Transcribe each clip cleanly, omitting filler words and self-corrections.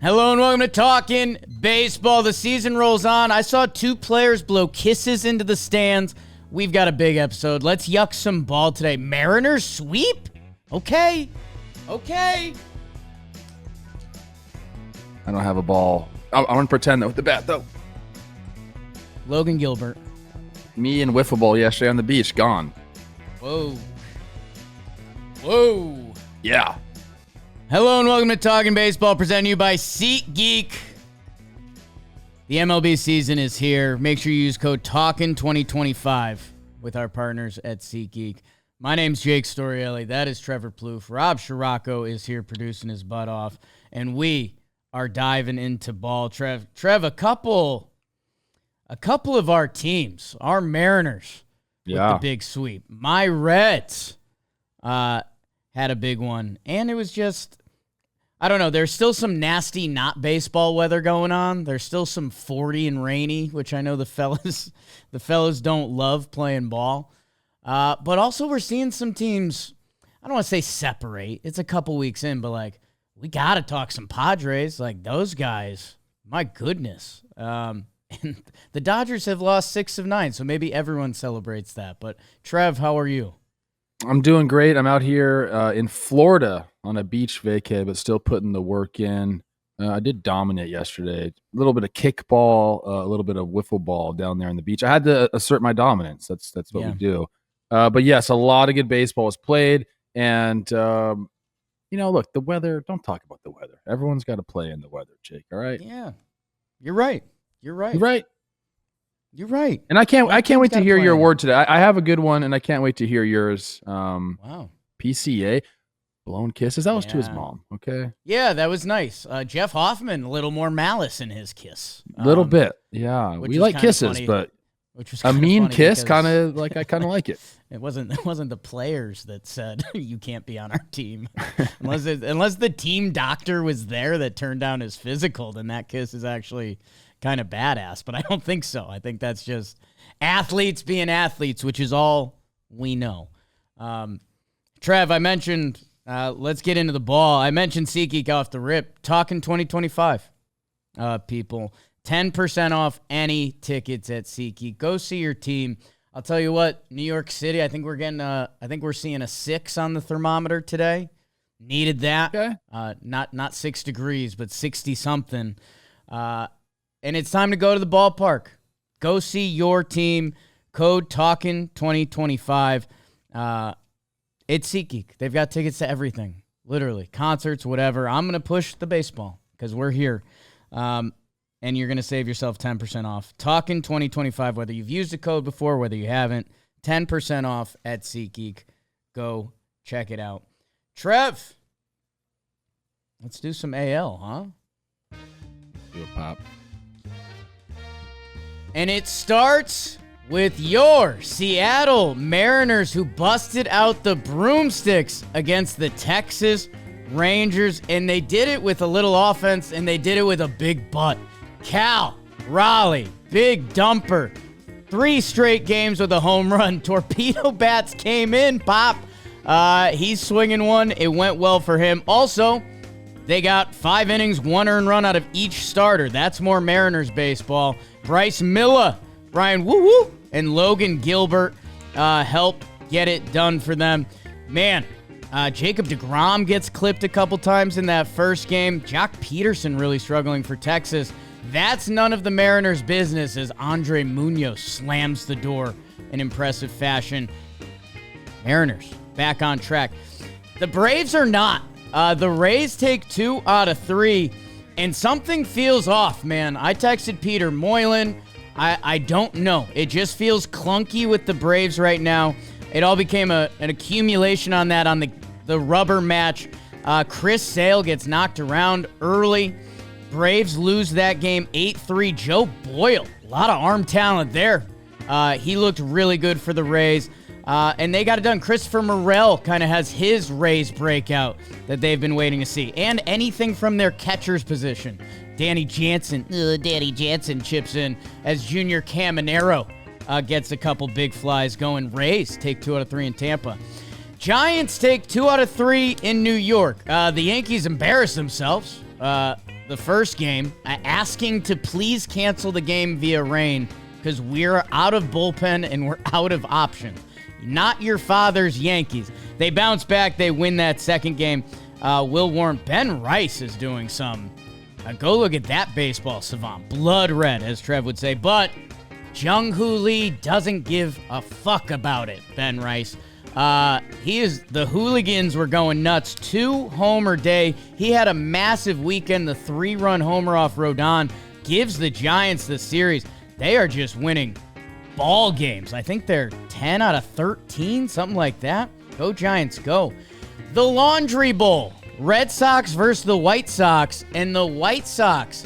Hello and welcome to Talkin Baseball. The season rolls on. I saw two players blow kisses into the stands. We've got a big episode. Let's yuck some ball today. Mariners sweep? Okay. I don't have a ball. I want to pretend that with the bat, though. Logan Gilbert. Me and wiffle ball yesterday on the beach, gone. Whoa. Yeah. Hello and welcome to Talkin Baseball, presented to you by SeatGeek. The MLB season is here. Make sure you use code TALKIN2025 with our partners at SeatGeek. My name's Jake Storielli. That is Trevor Plouffe. Rob Scirocco is here producing his butt off, and we are diving into ball. Trev, a couple of our teams, our Mariners, with the big sweep. My Reds had a big one, and it was just, I don't know, there's still some nasty not baseball weather going on. There's still some 40 and rainy, which I know the fellas don't love playing ball. But also we're seeing some teams, I don't want to say separate. It's a couple weeks in, but like, we got to talk some Padres. Like, those guys, my goodness. And the Dodgers have lost 6 of 9, so maybe everyone celebrates that. But Trev, how are you? I'm doing great. I'm out here in Florida on a beach vacay, but still putting the work in. I did dominate yesterday. A little bit of kickball, a little bit of wiffle ball down there on the beach. I had to assert my dominance. That's what we do. But yes, a lot of good baseball was played. And, look, the weather, don't talk about the weather. Everyone's got to play in the weather, Jake, all right? Yeah, you're right. And I can't wait to hear your award today. I have a good one, and I can't wait to hear yours. Wow. PCA, blown kisses. That was to his mom, okay? Yeah, that was nice. Jeff Hoffman, a little more malice in his kiss. A little bit, yeah. We like kisses, but a mean kiss, kind of like, I kind of like it. It wasn't the players that said you can't be on our team, unless the team doctor was there that turned down his physical. Then that kiss is actually kind of badass, but I don't think so. I think that's just athletes being athletes, which is all we know. Trev, I mentioned, let's get into the ball. I mentioned SeatGeek off the rip. Talkin 2025, people. 10% off any tickets at SeatGeek. Go see your team. I'll tell you what, New York City, I think we're seeing a 6 on the thermometer today. Needed that. Okay. Not 6 degrees, but 60-something. And it's time to go to the ballpark. Go see your team. Code TALKIN2025. It's SeatGeek. They've got tickets to everything. Literally. Concerts, whatever. I'm going to push the baseball because we're here. And you're going to save yourself 10% off. TALKIN2025, whether you've used the code before, whether you haven't. 10% off at SeatGeek. Go check it out. Trev, let's do some AL, huh? Do a pop. And it starts with your Seattle Mariners, who busted out the broomsticks against the Texas Rangers, and they did it with a little offense, and they did it with a big butt. Cal Raleigh, big dumper. 3 straight games with a home run. Torpedo bats came in, pop. He's swinging one. It went well for him. Also, they got 5 innings, 1 earned run out of each starter. That's more Mariners baseball. Bryce Miller, Brian Woo-Woo, and Logan Gilbert helped get it done for them. Man, Jacob deGrom gets clipped a couple times in that first game. Jock Peterson really struggling for Texas. That's none of the Mariners' business as Andre Munoz slams the door in impressive fashion. Mariners back on track. The Braves are not. The Rays take 2 out of 3, and something feels off, man. I texted Peter Moylan. I don't know. It just feels clunky with the Braves right now. It all became an accumulation on that on the rubber match. Chris Sale gets knocked around early. Braves lose that game 8-3. Joe Boyle, a lot of arm talent there. He looked really good for the Rays. And they got it done. Christopher Morel kind of has his Rays breakout that they've been waiting to see. And anything from their catcher's position. Danny Jansen chips in as Junior Caminero gets a couple big flies going. Rays take 2 out of 3 in Tampa. Giants take 2 out of 3 in New York. The Yankees embarrass themselves. the first game, asking to please cancel the game via rain because we're out of bullpen and we're out of options. Not your father's Yankees. They bounce back. They win that second game. Will Warren, Ben Rice is doing some. Go look at that baseball savant. Blood red, as Trev would say. But Jung Hoo Lee doesn't give a fuck about it, Ben Rice. The hooligans were going nuts. 2-homer day. He had a massive weekend. The 3-run homer off Rodon gives the Giants the series. They are just winning ball games. I think they're 10 out of 13, something like that. Go Giants, go. The Laundry Bowl. Red Sox versus the White Sox. And the White Sox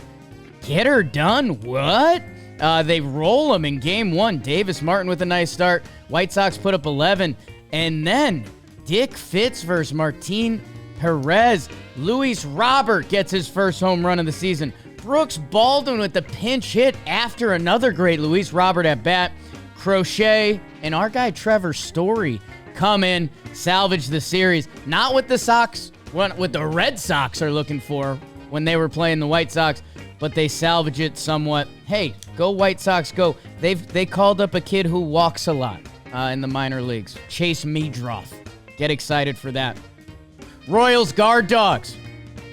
get her done. What? They roll them in game 1. Davis Martin with a nice start. White Sox put up 11. And then Dick Fitz versus Martin Perez. Luis Robert gets his first home run of the season. Brooks Baldwin with the pinch hit after another great Luis Robert at bat. Crochet and our guy Trevor Story come in, salvage the series. Not what the Sox, what the Red Sox are looking for when they were playing the White Sox, but they salvage it somewhat. Hey, go White Sox, go. They called up a kid who walks a lot in the minor leagues. Chase Meadroff. Get excited for that. Royals guard dogs.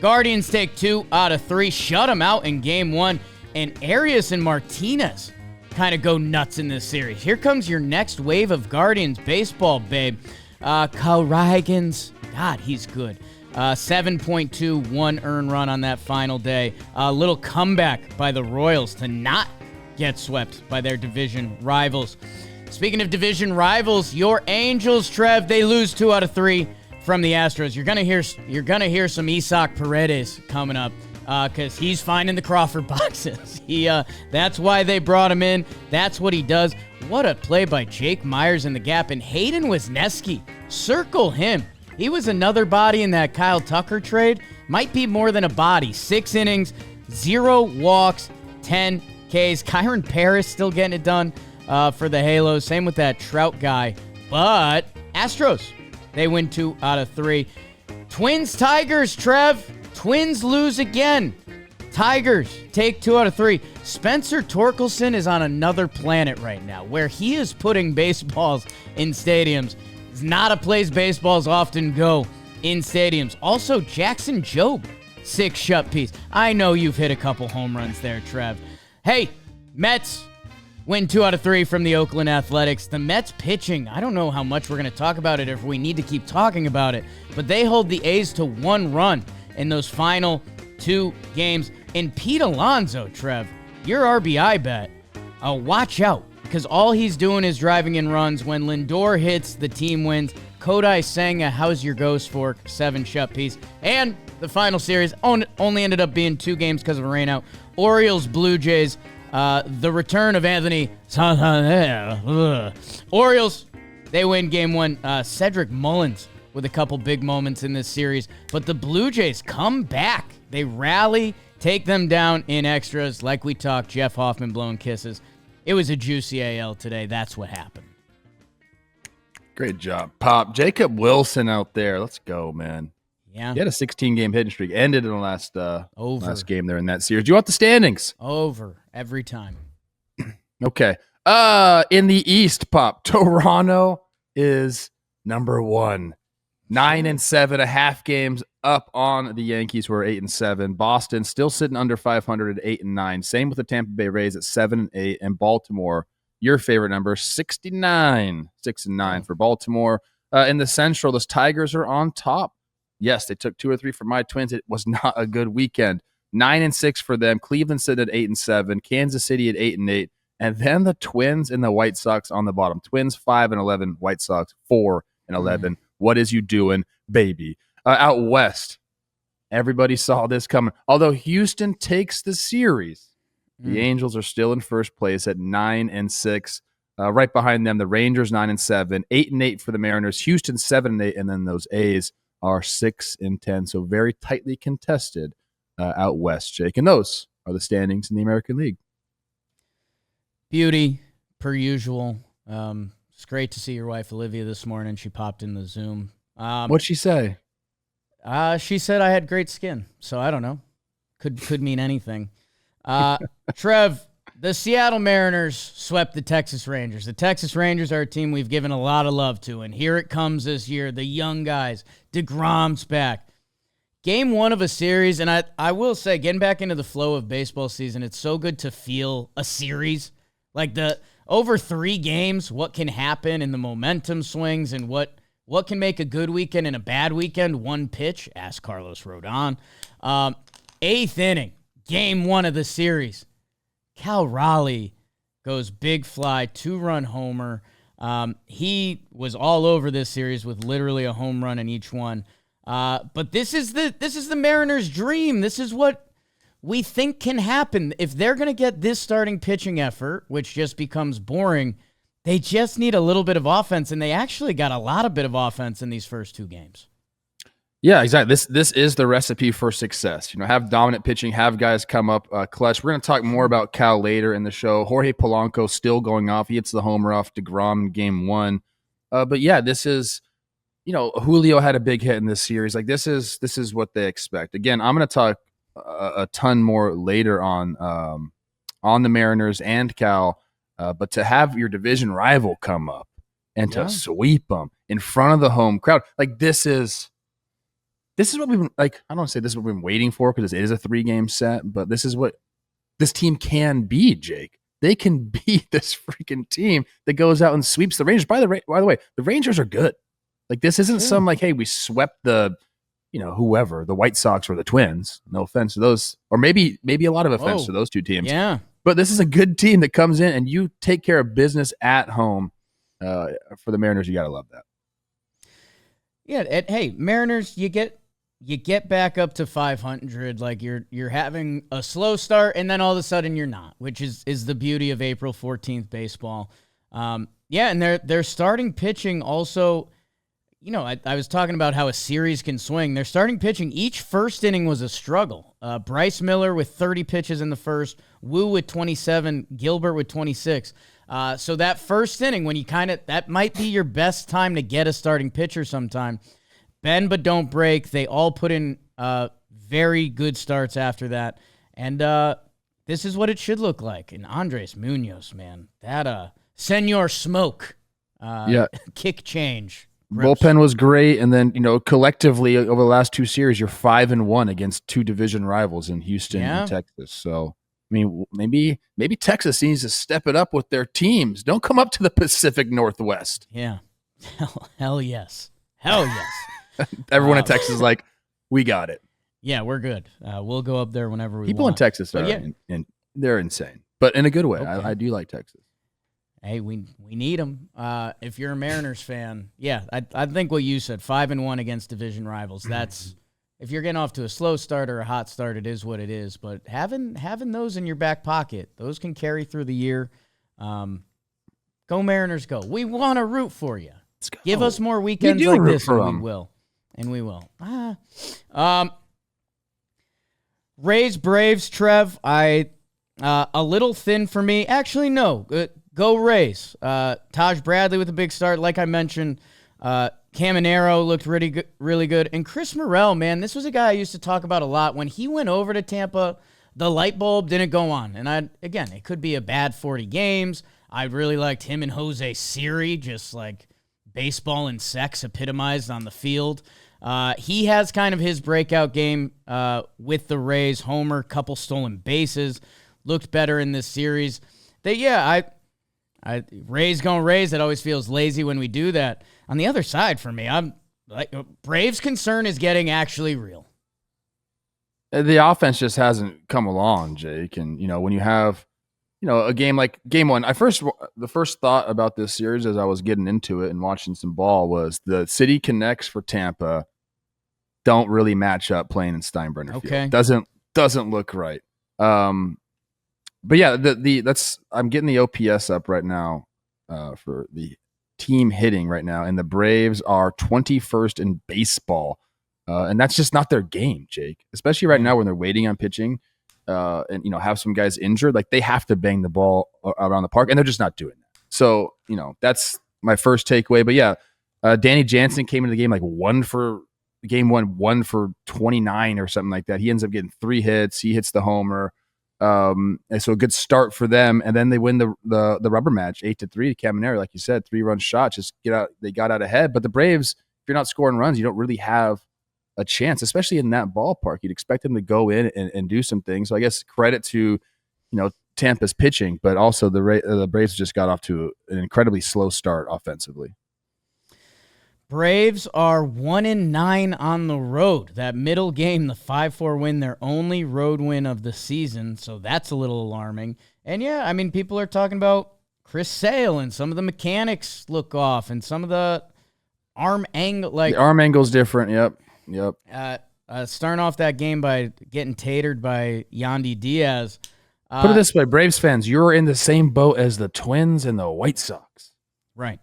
Guardians take 2 out of 3. Shut them out in game 1. And Arias and Martinez kind of go nuts in this series. Here comes your next wave of Guardians baseball, babe. Cal Raleigh. God, he's good. 7.2, 1 earned run on that final day. A little comeback by the Royals to not get swept by their division rivals. Speaking of division rivals, your Angels, Trev, they lose 2 out of 3 from the Astros. You're gonna hear some Isaac Paredes coming up because he's finding the Crawford boxes. That's why they brought him in. That's what he does. What a play by Jake Myers in the gap. And Hayden Wisniewski, circle him. He was another body in that Kyle Tucker trade. Might be more than a body. 6 innings, 0 walks, 10 Ks. Kyron Paris still getting it done for the Halos. Same with that Trout guy. But Astros, they win 2 out of 3. Twins, Tigers, Trev. Twins lose again. Tigers take 2 out of 3. Spencer Torkelson is on another planet right now where he is putting baseballs in stadiums. It's not a place baseballs often go in stadiums. Also, Jackson Jobe, 6 shut piece. I know you've hit a couple home runs there, Trev. Hey, Mets win 2 out of 3 from the Oakland Athletics. The Mets pitching, I don't know how much we're going to talk about it if we need to keep talking about it, but they hold the A's to 1 run in those final 2 games. And Pete Alonso, Trev, your RBI bet, watch out, because all he's doing is driving in runs. When Lindor hits, the team wins. Kodai Senga, how's your ghost fork? 7 shut piece. And the final series only ended up being 2 games because of a rainout. Orioles, Blue Jays, the return of Anthony Santander. Orioles, they win game 1. Cedric Mullins with a couple big moments in this series. But the Blue Jays come back. They rally, take them down in extras. Like we talked, Jeff Hoffman blowing kisses. It was a juicy AL today. That's what happened. Great job, Pop. Jacob Wilson out there. Let's go, man. Yeah. He had a 16-game hitting streak. Ended in the last game there in that series. Do you want the standings? Over every time. Okay. In the East, Pop, Toronto is number 1. 9-7, a half games up on the Yankees, who are 8-7. Boston still sitting under 500 at 8-9. Same with the Tampa Bay Rays at 7-8, and Baltimore, your favorite number, 69, 6-9 for Baltimore. In the Central, the Tigers are on top. Yes, they took 2 or 3 from my Twins. It was not a good weekend. 9-6 for them. Cleveland sitting at 8-7. Kansas City at 8-8, and then the Twins and the White Sox on the bottom. Twins 5-11, White Sox 4-11. What is you doing, baby? Out west, everybody saw this coming. Although Houston takes the series, the Angels are still in first place at 9-6. Right behind them, the Rangers 9-7, 8-8 for the Mariners. Houston 7-8, and then those A's are 6-10. So very tightly contested out west, Jake. And those are the standings in the American League. Beauty, per usual. It's great to see your wife, Olivia, this morning. She popped in the Zoom. What'd she say? She said I had great skin, so I don't know. Could mean anything. Trev, the Seattle Mariners swept the Texas Rangers. The Texas Rangers are a team we've given a lot of love to, and here it comes this year. The young guys, DeGrom's back. Game one of a series, and I will say, getting back into the flow of baseball season, it's so good to feel a series. Like over 3 games, what can happen and the momentum swings and what can make a good weekend and a bad weekend. 1 pitch, ask Carlos Rodon. 8th inning, game 1 of the series. Cal Raleigh goes big fly, 2-run homer. He was all over this series with literally a home run in each one. But this is the Mariners' dream. This is what we think can happen. If they're going to get this starting pitching effort, which just becomes boring, they just need a little bit of offense, and they actually got a lot of bit of offense in these first 2 games. Yeah, exactly. This is the recipe for success. Have dominant pitching, have guys come up clutch. We're going to talk more about Cal later in the show. Jorge Polanco still going off. He hits the homer off DeGrom in game 1. But yeah, this is, Julio had a big hit in this series. Like this is what they expect. Again, I'm going to talk a ton more later on the Mariners and Cal. But to have your division rival come up and to sweep them in front of the home crowd, like this is what we've been, like, I don't want to say this is what we've been waiting for because it is a 3-game set, but this is what this team can be, Jake. They can be this freaking team that goes out and sweeps the Rangers. By the way, the Rangers are good. Like, this isn't some, like, hey, we swept the, whoever, the White Sox or the Twins. No offense to those, or maybe a lot of offense to those 2 teams. Yeah. But this is a good team that comes in and you take care of business at home. For the Mariners, you got to love that. Yeah. Hey, Mariners, you get back up to 500, like you're having a slow start, and then all of a sudden you're not, which is the beauty of April 14th baseball. And they're starting pitching also. I was talking about how a series can swing. They're starting pitching. Each first inning was a struggle. Bryce Miller with 30 pitches in the first, Wu with 27, Gilbert with 26. So that first inning, when you that might be your best time to get a starting pitcher sometime. Bend but don't break. They all put in very good starts after that. And this is what it should look like. And Andres Munoz, man, that Senor Smoke kick change. Gross. Bullpen was great. And then, collectively over the last 2 series, you're 5-1 against 2 division rivals in Houston and Texas. So, I mean, maybe Texas needs to step it up with their teams. Don't come up to the Pacific Northwest. Yeah. Hell yes. Hell yes. Everyone in Texas is like, we got it. Yeah, we're good. We'll go up there whenever we want. People in Texas are and they're insane, but in a good way. Okay. I do like Texas. Hey, we need them. If you're a Mariners fan, I think what you said, 5-1 against division rivals. That's if you're getting off to a slow start or a hot start, it is what it is. But having those in your back pocket, those can carry through the year. Go Mariners, go! We want to root for you. Let's go. Give us more weekends like this, and we will. Rays Braves, Trev. A little thin for me. Actually, no. Go Rays. Taj Bradley with a big start. Like I mentioned, Caminero looked really good. And Chris Morel, man, this was a guy I used to talk about a lot. When he went over to Tampa, the light bulb didn't go on. And again, it could be a bad 40 games. I really liked him and Jose Siri, just like baseball and sex epitomized on the field. He has kind of his breakout game with the Rays. Homer, couple stolen bases. Looked better in this series. Rays going Rays. It always feels lazy when we do that. On the other side, for me, I'm like Braves' concern is getting actually real. The offense just hasn't come along, Jake. And when you have, a game like game 1, the first thought about this series as I was getting into it and watching some ball was the City Connects for Tampa don't really match up playing in Steinbrenner Field. Doesn't look right. But yeah, I'm getting the OPS up right now for the team hitting right now, and the Braves are 21st in baseball, and that's just not their game, Jake. Especially right now when they're waiting on pitching, and have some guys injured, like they have to bang the ball around the park, and they're just not doing that. So that's my first takeaway. But yeah, Danny Jansen came into the game like 1 for game one for 29 or something like that. He ends up getting 3 hits. He hits the homer. And so a good start for them. And then they win the rubber match 8-3 to Caminero. Like you said, 3-run shot, just they got out ahead. But the Braves, if you're not scoring runs, you don't really have a chance, especially in that ballpark. You'd expect them to go in and do some things. So I guess credit to, Tampa's pitching, but also the Braves just got off to an incredibly slow start offensively. Braves are 1-9 on the road. That middle game, the 5-4 win, their only road win of the season, so that's a little alarming. And yeah, I mean, people are talking about Chris Sale, and some of the mechanics look off, and some of the arm angle, the arm angle's different. Yep. Starting off that game by getting tatered by Yandy Diaz. Put it this way, Braves fans, you're in the same boat as the Twins and the White Sox. Right.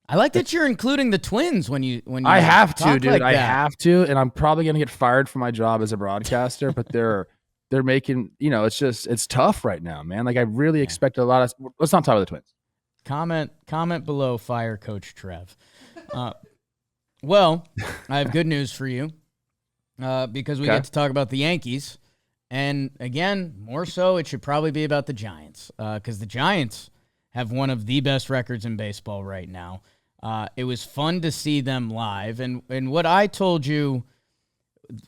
I like that you're including the Twins when you I have to, dude. Like I have to, and I'm probably going to get fired from my job as a broadcaster, but they're making, it's tough right now, man. Like I really expect a lot of let's not talk about the Twins. Comment below, fire Coach Trev. Well, I have good news for you because we get to talk about the Yankees. And again, more so, it should probably be about the Giants because the Giants have one of the best records in baseball right now. It was fun to see them live. And what I told you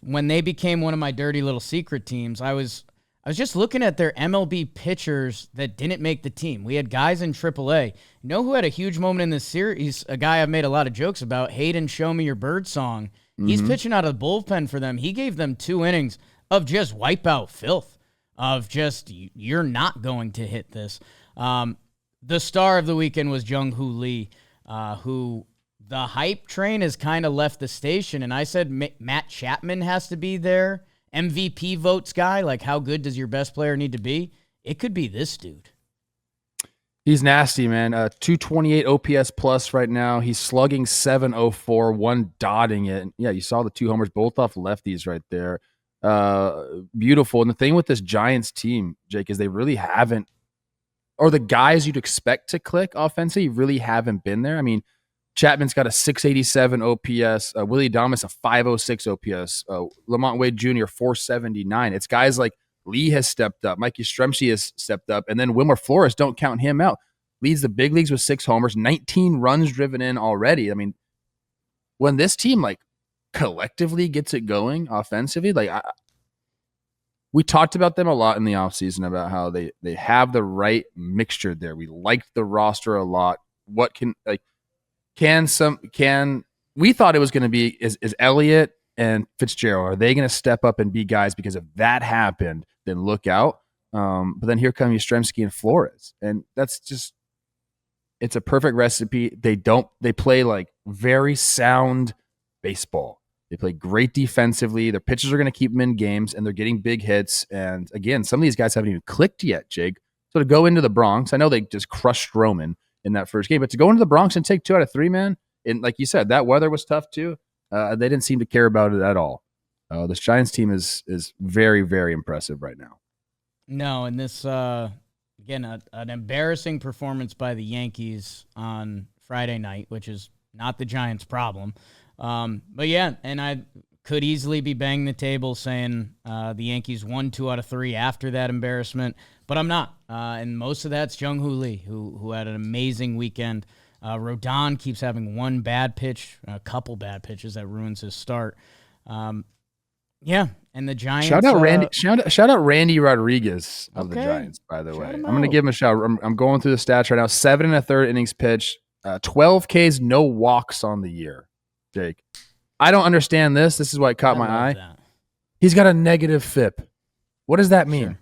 when they became one of my dirty little secret teams, I was just looking at their MLB pitchers that didn't make the team. We had guys in AAA. You know who had a huge moment in this series? A guy I've made a lot of jokes about, Hayden Show Me Your Bird Song. Mm-hmm. He's pitching out of the bullpen for them. He gave them 2 innings of just wipeout filth, of just, you're not going to hit this. The star of the weekend was Jung Hoo Lee, who the hype train has kind of left the station. And I said Matt Chapman has to be there. MVP votes guy, like how good does your best player need to be? It could be this dude. He's nasty, man. 228 OPS plus right now. He's slugging 704, 1 dotting it. And yeah, you saw the 2 homers, both off lefties right there. Beautiful. And the thing with this Giants team, Jake, is they really haven't, or the guys you'd expect to click offensively really haven't been there. I mean, Chapman's got a 687 OPS, Willie Adames a 506 OPS, Lamont Wade Jr. 479. It's guys like Lee has stepped up, Mikey Stremski has stepped up, and then Wilmer Flores, don't count him out, leads the big leagues with 6 homers, 19 runs driven in already. I mean, when this team collectively gets it going offensively, we talked about them a lot in the offseason about how they have the right mixture there. We liked the roster a lot. What we thought it was going to be is Elliott and Fitzgerald. Are they going to step up and be guys? Because if that happened, then look out. But then here come Yastrzemski and Flores. And that's just, it's a perfect recipe. They play very sound baseball. They play great defensively. Their pitchers are going to keep them in games, and they're getting big hits. And again, some of these guys haven't even clicked yet, Jake. So to go into the Bronx, I know they just crushed Stroman in that first game, but to go into the Bronx and take 2 out of 3, man, and like you said, that weather was tough too. They didn't seem to care about it at all. This Giants team is very, very impressive right now. No, and this, again, an embarrassing performance by the Yankees on Friday night, which is not the Giants' problem. But yeah, and I could easily be banging the table saying the Yankees won 2 out of 3 after that embarrassment, but I'm not. And most of that's Jung Hoo Lee, who had an amazing weekend. Rodon keeps having one bad pitch, a couple bad pitches that ruins his start. Yeah, and the Giants. Shout out Randy Rodriguez of the Giants, by the way. I'm going to give him a shout. I'm going through the stats right now. 7 1/3 innings pitched, 12 Ks, no walks on the year. Jake, I don't understand this. This is why it caught my eye. That. He's got a negative FIP. What does that mean? Sure.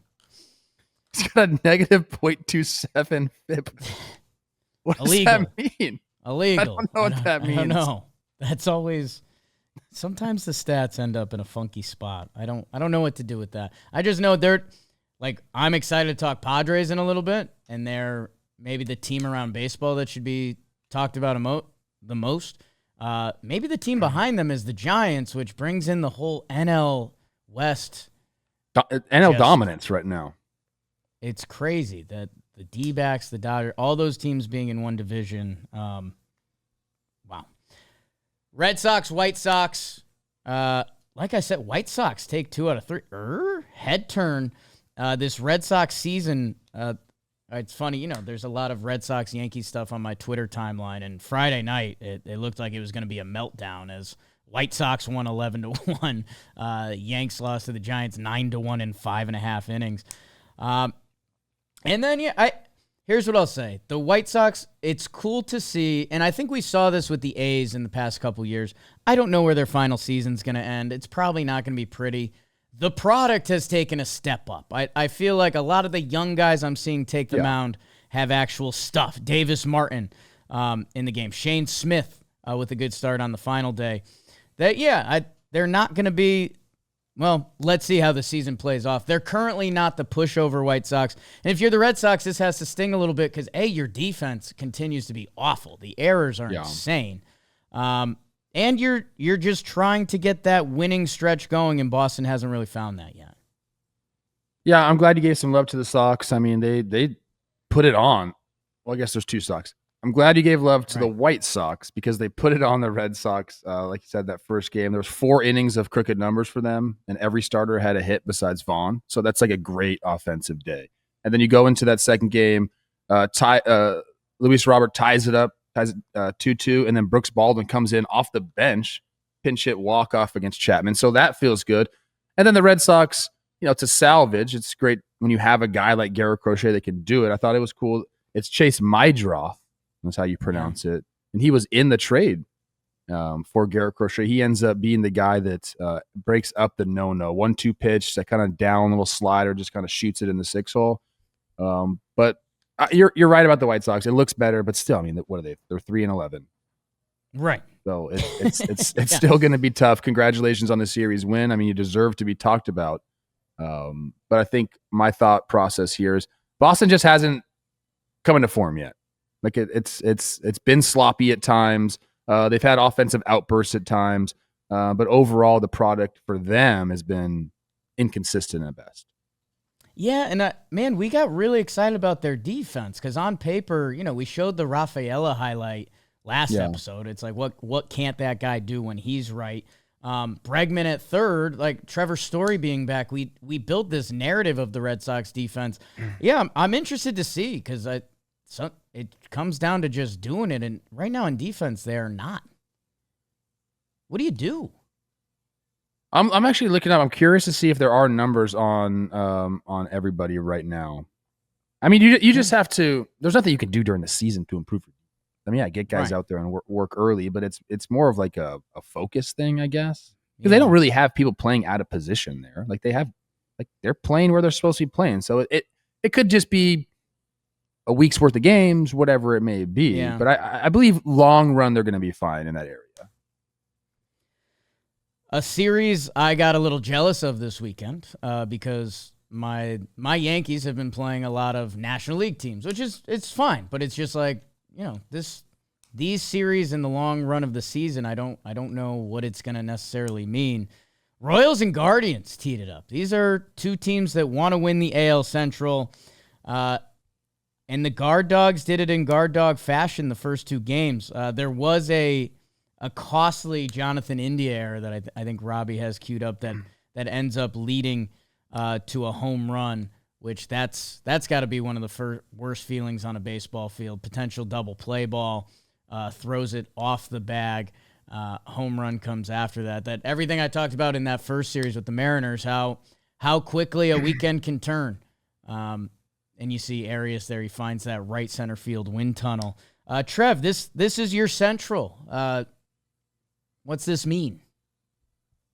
He's got a negative .27 FIP. What does that mean? Illegal. I don't know what that means. I don't know. That's always. Sometimes the stats end up in a funky spot. I don't know what to do with that. I just know I'm excited to talk Padres in a little bit, and they're maybe the team around baseball that should be talked about the most. Maybe the team behind them is the Giants, which brings in the whole NL West. NL dominance right now. It's crazy that the D-backs, the Dodgers, all those teams being in one division. Wow. Red Sox, White Sox. Like I said, White Sox take 2 out of 3. Head turn. This Red Sox season, it's funny, there's a lot of Red Sox Yankees stuff on my Twitter timeline, and Friday night, it looked like it was going to be a meltdown as White Sox won 11-1. Yanks lost to the Giants 9-1 in 5.5 innings. And then, here's what I'll say. The White Sox, it's cool to see, and I think we saw this with the A's in the past couple years. I don't know where their final season's going to end. It's probably not going to be pretty. The product has taken a step up. I feel like a lot of the young guys I'm seeing take the mound have actual stuff. Davis Martin in the game. Shane Smith with a good start on the final day. They're not going to be, well, let's see how the season plays off. They're currently not the pushover White Sox. And if you're the Red Sox, this has to sting a little bit because, your defense continues to be awful. The errors are insane. And you're just trying to get that winning stretch going, and Boston hasn't really found that yet. Yeah, I'm glad you gave some love to the Sox. I mean, they put it on. Well, I guess there's 2 Sox. I'm glad you gave love to the White Sox because they put it on the Red Sox. Like you said, that first game, there was 4 innings of crooked numbers for them, and every starter had a hit besides Vaughn. So that's like a great offensive day. And then you go into that second game, Luis Robert ties it up. Ties 2-2, and then Brooks Baldwin comes in off the bench, pinch hit walk-off against Chapman. So that feels good. And then the Red Sox, to salvage, it's great when you have a guy like Garrett Crochet that can do it. I thought it was cool. It's Chase Mydroth, that's how you pronounce it. And he was in the trade for Garrett Crochet. He ends up being the guy that breaks up the no-no. 1-2 pitch, that kind of down little slider, just kind of shoots it in the 6 hole. But you're right about the White Sox. It looks better, but still, I mean, what are they? They're 3-11, right? So it's still going to be tough. Congratulations on the series win. I mean, you deserve to be talked about. But I think my thought process here is Boston just hasn't come into form yet. Like it's been sloppy at times. They've had offensive outbursts at times, but overall, the product for them has been inconsistent at best. Yeah, and we got really excited about their defense because on paper, we showed the Rafaela highlight last episode. It's like, what can't that guy do when he's right? Bregman at third, like Trevor Story being back, we built this narrative of the Red Sox defense. Yeah, I'm interested to see because it comes down to just doing it, and right now in defense, they are not. What do you do? I'm actually looking up. I'm curious to see if there are numbers on everybody right now. I mean, you just have to. There's nothing you can do during the season to improve. I mean, get guys out there and work early, but it's more of like a focus thing, I guess, because they don't really have people playing out of position there. Like they're playing where they're supposed to be playing. So it could just be a week's worth of games, whatever it may be. Yeah. But I believe long run they're going to be fine in that area. A series I got a little jealous of this weekend because my Yankees have been playing a lot of National League teams, which it's fine, but it's just like, these series in the long run of the season, I don't know what it's going to necessarily mean. Royals and Guardians teed it up. These are 2 teams that want to win the AL Central, and the Guard Dogs did it in Guard Dog fashion the first 2 games. There was a costly Jonathan India error that I think Robbie has queued up that ends up leading to a home run, which that's got to be one of the worst feelings on a baseball field. Potential double play ball, throws it off the bag, home run comes after that. That everything I talked about in that first series with the Mariners, how quickly a weekend can turn. And you see Arias there, he finds that right center field wind tunnel. Trev, this is your Central. What's this mean?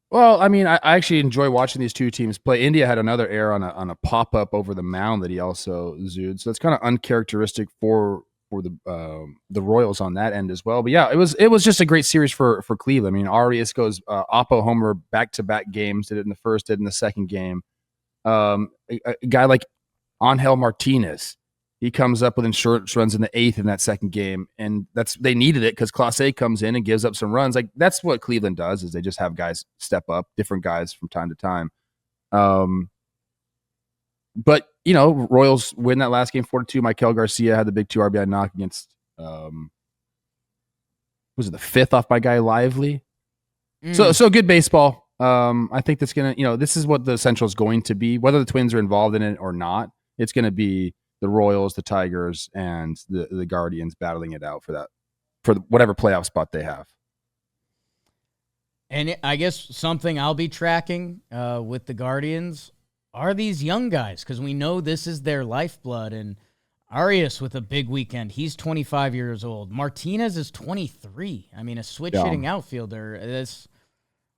Well, I mean, I actually enjoy watching these 2 teams play. India had another error on a pop up over the mound that he also zooed, so it's kind of uncharacteristic for the Royals on that end as well. But yeah, it was just a great series for Cleveland. I mean, Arias goes Oppo homer back-to-back games. Did it in the first, did it in the second game. A guy like Angel Martinez, he comes up with insurance runs in the 8th in that second game, and they needed it because Clase comes in and gives up some runs. Like that's what Cleveland does, is they just have guys step up, different guys from time to time. But Royals win that last game 4-2. Michael Garcia had the big 2 RBI knock against was it the 5th off my guy Lively? So good baseball. I think that's gonna, this is what the Central is going to be. Whether the Twins are involved in it or not, it's going to be the Royals, the Tigers, and the Guardians battling it out for whatever playoff spot they have. And I guess something I'll be tracking with the Guardians are these young guys, because we know this is their lifeblood. And Arias with a big weekend. He's 25 years old. Martinez is 23. I mean, a switch-hitting outfielder.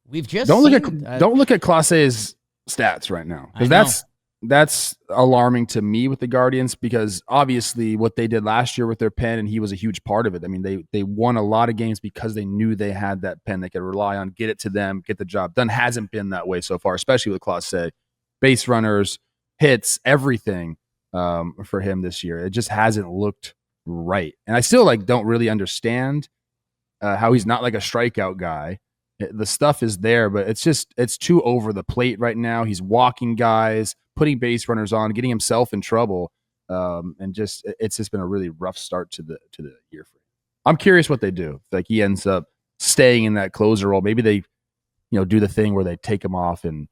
We've just don't look at Clase's stats right now, because that's alarming to me with the Guardians, because obviously what they did last year with their pen, and he was a huge part of it. I mean, they won a lot of games because they knew they had that pen they could rely on, get it to them, get the job done. Hasn't been that way so far, especially with Clase. Base runners, hits, everything for him this year. It just hasn't looked right. And I still don't really understand how he's not like a strikeout guy. The stuff is there, but it's too over the plate right now. He's walking guys, putting base runners on, getting himself in trouble, and it's just been a really rough start to the year for him. I'm curious what they do. Like, he ends up staying in that closer role. Maybe they, do the thing where they take him off and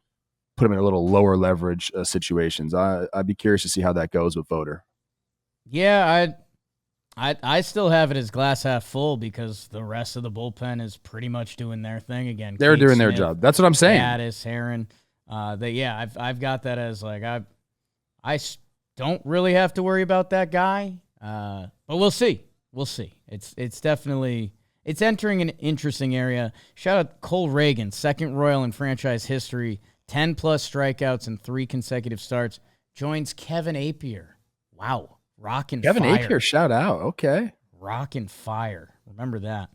put him in a little lower leverage situations. I'd be curious to see how that goes with Voter. Yeah, I still have it as glass half full, because the rest of the bullpen is pretty much doing their thing again. They're doing their job. That's what I'm saying. Addis, Heron. I've got that as I don't really have to worry about that guy. But we'll see. We'll see. It's definitely entering an interesting area. Shout out Cole Reagan, second Royal in franchise history, 10+ strikeouts in 3 consecutive starts. Joins Kevin Appier. Wow. Rockin' Kevin fire. Appier, shout out. Okay. Rockin' fire. Remember that.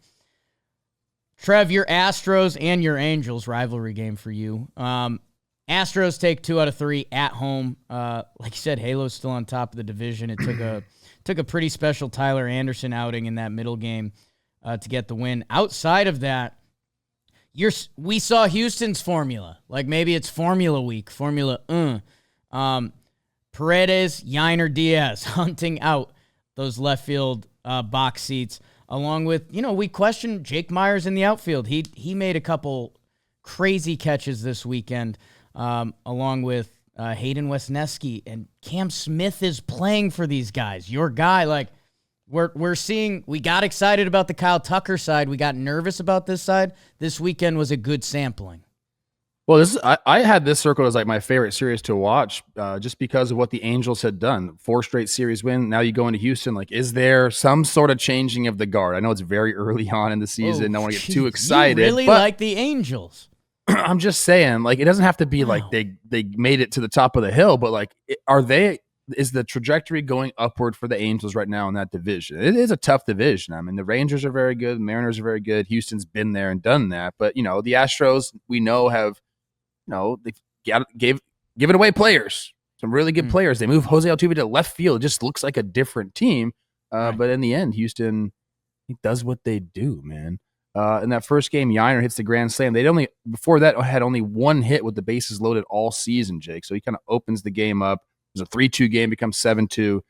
Trev, your Astros and your Angels rivalry game for you. Astros take 2 out of 3 at home. Like you said, Halo's still on top of the division. It took a pretty special Tyler Anderson outing in that middle game to get the win. Outside of that, we saw Houston's formula. Like, maybe it's Formula Week. Paredes, Yiner, Diaz hunting out those left field box seats, along with, we questioned Jake Myers in the outfield. He made a couple crazy catches this weekend, along with Hayden Wesneski, and Cam Smith is playing for these guys. Your guy, we're seeing, we got excited about the Kyle Tucker side. We got nervous about this side. This weekend was a good sampling. Well, I had this circled as my favorite series to watch, just because of what the Angels had done. 4 straight series win. Now you go into Houston. Is there some sort of changing of the guard? I know it's very early on in the season. Don't want to get too excited. You really like the Angels. I'm just saying, it doesn't have to be they made it to the top of the hill, but is the trajectory going upward for the Angels right now in that division? It is a tough division. I mean, the Rangers are very good. The Mariners are very good. Houston's been there and done that. But, the Astros, we know, have, they've given away players, some really good players. They move Jose Altuve to left field. It just looks like a different team. Right. But in the end, Houston, he does what they do, man. In that first game, Yiner hits the grand slam. Before that, had only 1 hit with the bases loaded all season, Jake. So he kind of opens the game up. It was a 3-2 game, becomes 7-2.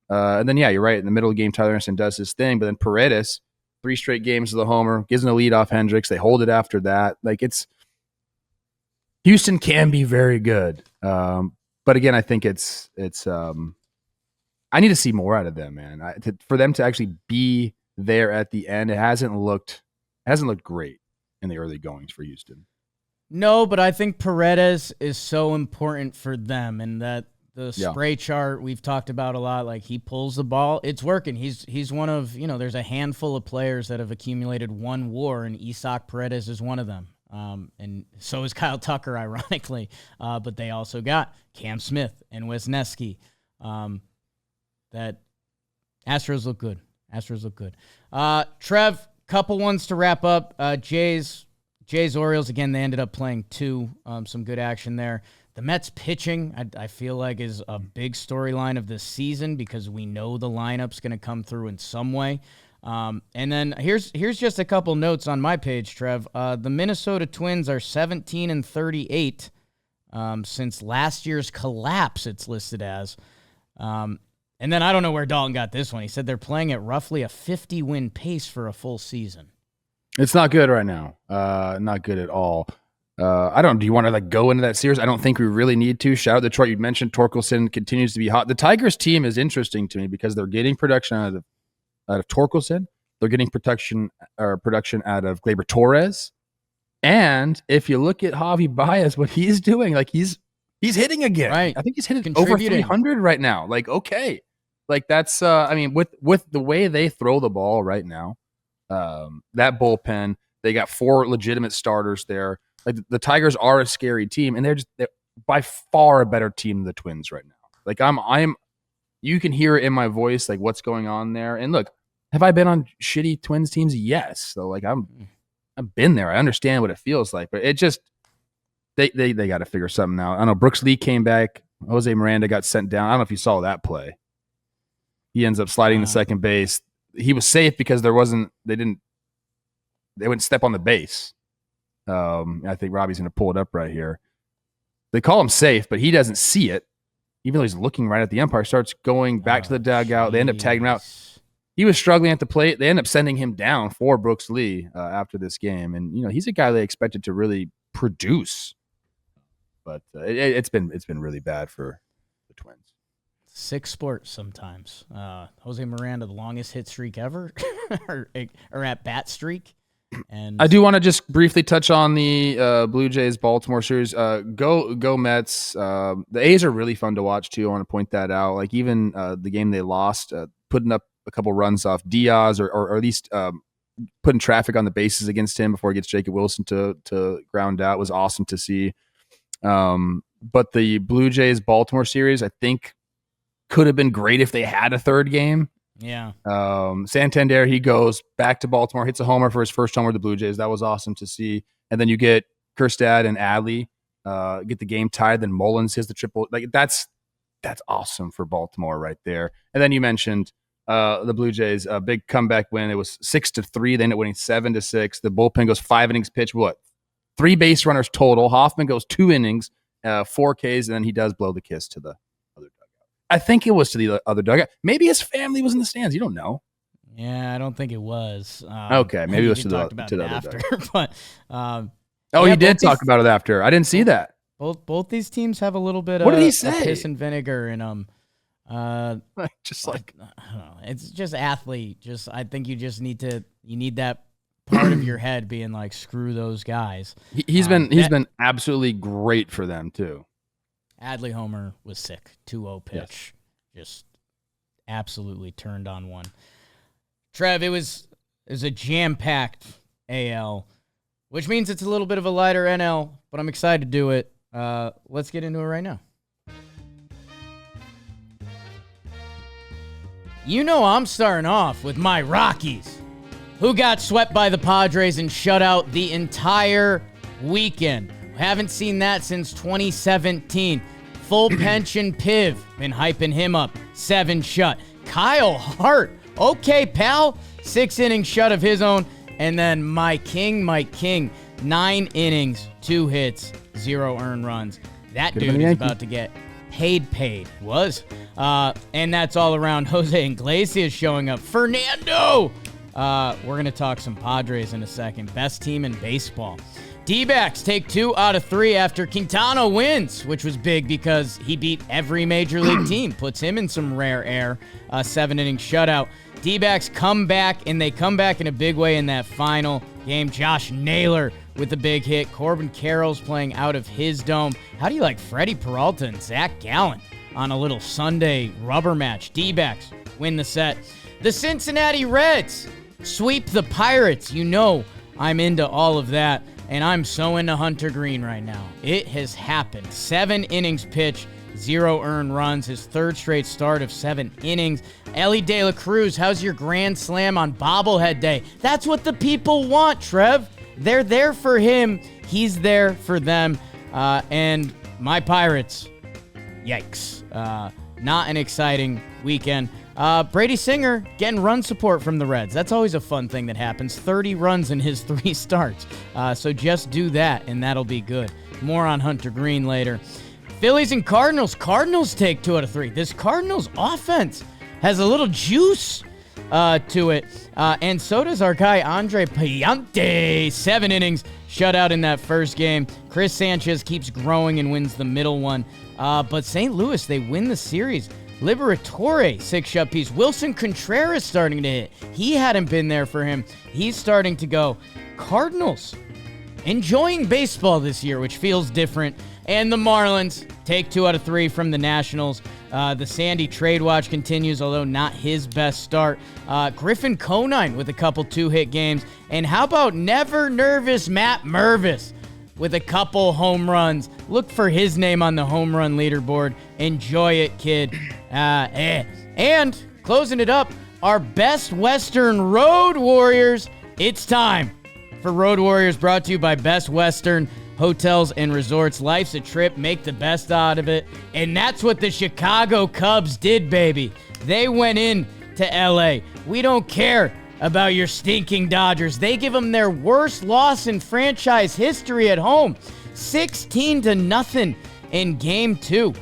And then, you're right. In the middle of the game, Tyler Anderson does his thing. But then Paredes, 3 straight games of the homer, gives him a lead off Hendricks. They hold it after that. Houston can be very good. But again, I think it's I need to see more out of them, man. For them to actually be there at the end, it hasn't looked great in the early goings for Houston. No, but I think Paredes is so important for them, and that the spray chart we've talked about a lot. He pulls the ball, it's working. He's one of, there's a handful of players that have accumulated 1 WAR, and Isaac Paredes is one of them. And so is Kyle Tucker, ironically. But they also got Cam Smith and Wesneski. That Astros look good. Trev, couple ones to wrap up. Jays Orioles, again, they ended up playing 2. Some good action there. The Mets pitching, I feel like, is a big storyline of this season, because we know the lineup's going to come through in some way. And then here's just a couple notes on my page, Trev. The Minnesota Twins are 17-38 since last year's collapse, it's listed as. And then I don't know where Dalton got this one. He said they're playing at roughly a 50-win pace for a full season. It's not good right now. Not good at all. Do you want to go into that series? I don't think we really need to. Shout out Detroit. You mentioned Torkelson continues to be hot. The Tigers team is interesting to me because they're getting production out of Torkelson. They're getting production out of Gleyber Torres. And if you look at Javi Baez, what he's doing, he's hitting again. Right. I think he's hitting over 300 right now. Okay. That's with the way they throw the ball right now, that bullpen, they got 4 legitimate starters there. The Tigers are a scary team, and they're by far a better team than the Twins right now. You can hear it in my voice, what's going on there. And look, have I been on shitty Twins teams? Yes. So I've been there. I understand what it feels like, but it just they got to figure something out. I don't know. Brooks Lee came back. Jose Miranda got sent down. I don't know if you saw that play. He ends up sliding to second base. He was safe because they wouldn't step on the base. I think Robbie's going to pull it up right here. They call him safe, but he doesn't see it. Even though he's looking right at the umpire, starts going back to the dugout. They end up tagging him out. He was struggling at the plate. They end up sending him down for Brooks Lee after this game. And, he's a guy they expected to really produce. But it's been really bad for the Twins. Sick sport sometimes. Jose Miranda, the longest hit streak ever, or at bat streak. And I do want to just briefly touch on the Blue Jays Baltimore series. Go Mets. The A's are really fun to watch too. I want to point that out. Even the game they lost, putting up a couple runs off Diaz, or at least putting traffic on the bases against him before he gets Jacob Wilson to ground out was awesome to see. But the Blue Jays Baltimore series, I think, could have been great if they had a third game. Yeah. Santander, he goes back to Baltimore, hits a homer for his first homer with the Blue Jays. That was awesome to see. And then you get Kjerstad and Adley get the game tied. Then Mullins hits the triple. That's awesome for Baltimore right there. And then you mentioned the Blue Jays, a big comeback win. It was 6-3. They ended up winning 7-6. The bullpen goes 5 innings pitched. 3 base runners total. Hoffman goes 2 innings, 4 Ks, and then he does blow the kiss to the other dugout. I think it was to the other dugout. Maybe his family was in the stands. You don't know. Yeah, I don't think it was. Okay, maybe it was to the other dugout. But he did talk about it after. I didn't see that. Both these teams have a little bit what of did he say? piss and vinegar in them. I don't know. It's just athlete. I think you need that part of your head being like, screw those guys. He's been absolutely great for them too. Adley homer was sick. 2-0 pitch. Yes. Just absolutely turned on one. Trev, it was a jam-packed AL, which means it's a little bit of a lighter NL, but I'm excited to do it. Let's get into it right now. I'm starting off with my Rockies, who got swept by the Padres and shut out the entire weekend. Haven't seen that since 2017. Full pension Piv, been hyping him up. 7 shut. Kyle Hart, okay, pal. 6 innings shut of his own. And then Mike King, 9 innings, 2 hits, 0 earned runs. That dude is about to get paid. Was. And that's all around Jose Iglesias showing up. Fernando! We're going to talk some Padres in a second. Best team in baseball. D-backs take 2 out of 3 after Quintana wins, which was big because he beat every major league team. Puts him in some rare air. 7-inning shutout. D-backs come back, and they come back in a big way in that final game. Josh Naylor with a big hit. Corbin Carroll's playing out of his dome. How do you like Freddie Peralta and Zach Gallen on a little Sunday rubber match? D-backs win the set. The Cincinnati Reds sweep the Pirates. I'm into all of that, and I'm so into Hunter Green right now. It has happened. 7 innings pitched, 0 earned runs, his 3rd straight start of 7 innings. Ellie De La Cruz, how's your grand slam on bobblehead day? That's what the people want, Trev. They're there for him. He's there for them. And my Pirates, yikes. Not an exciting weekend. Brady Singer getting run support from the Reds. That's always a fun thing that happens. 30 runs in his 3 starts. So just do that, and that'll be good. More on Hunter Green later. Phillies and Cardinals. Cardinals take 2 out of 3. This Cardinals offense has a little juice. to it. And so does our guy, Andre Payante. 7 innings, shutout in that first game. Chris Sanchez keeps growing and wins the middle one. But St. Louis, they win the series. Liberatore, 6-shot piece. Wilson Contreras starting to hit. He hadn't been there for him. He's starting to go. Cardinals, enjoying baseball this year, which feels different. And the Marlins take 2 out of 3 from the Nationals. The Sandy trade watch continues, although not his best start. Griffin Conine with a couple 2-hit games. And how about never nervous Matt Mervis with a couple home runs? Look for his name on the home run leaderboard. Enjoy it, kid. And closing it up, our best Western Road Warriors. It's time for Road Warriors, brought to you by Best Western Hotels and Resorts. Life's a trip. Make the best out of it. And that's what the Chicago Cubs did, baby. They went in to L.A. We don't care about your stinking Dodgers. They give them their worst loss in franchise history at home. 16-0 in Game 2.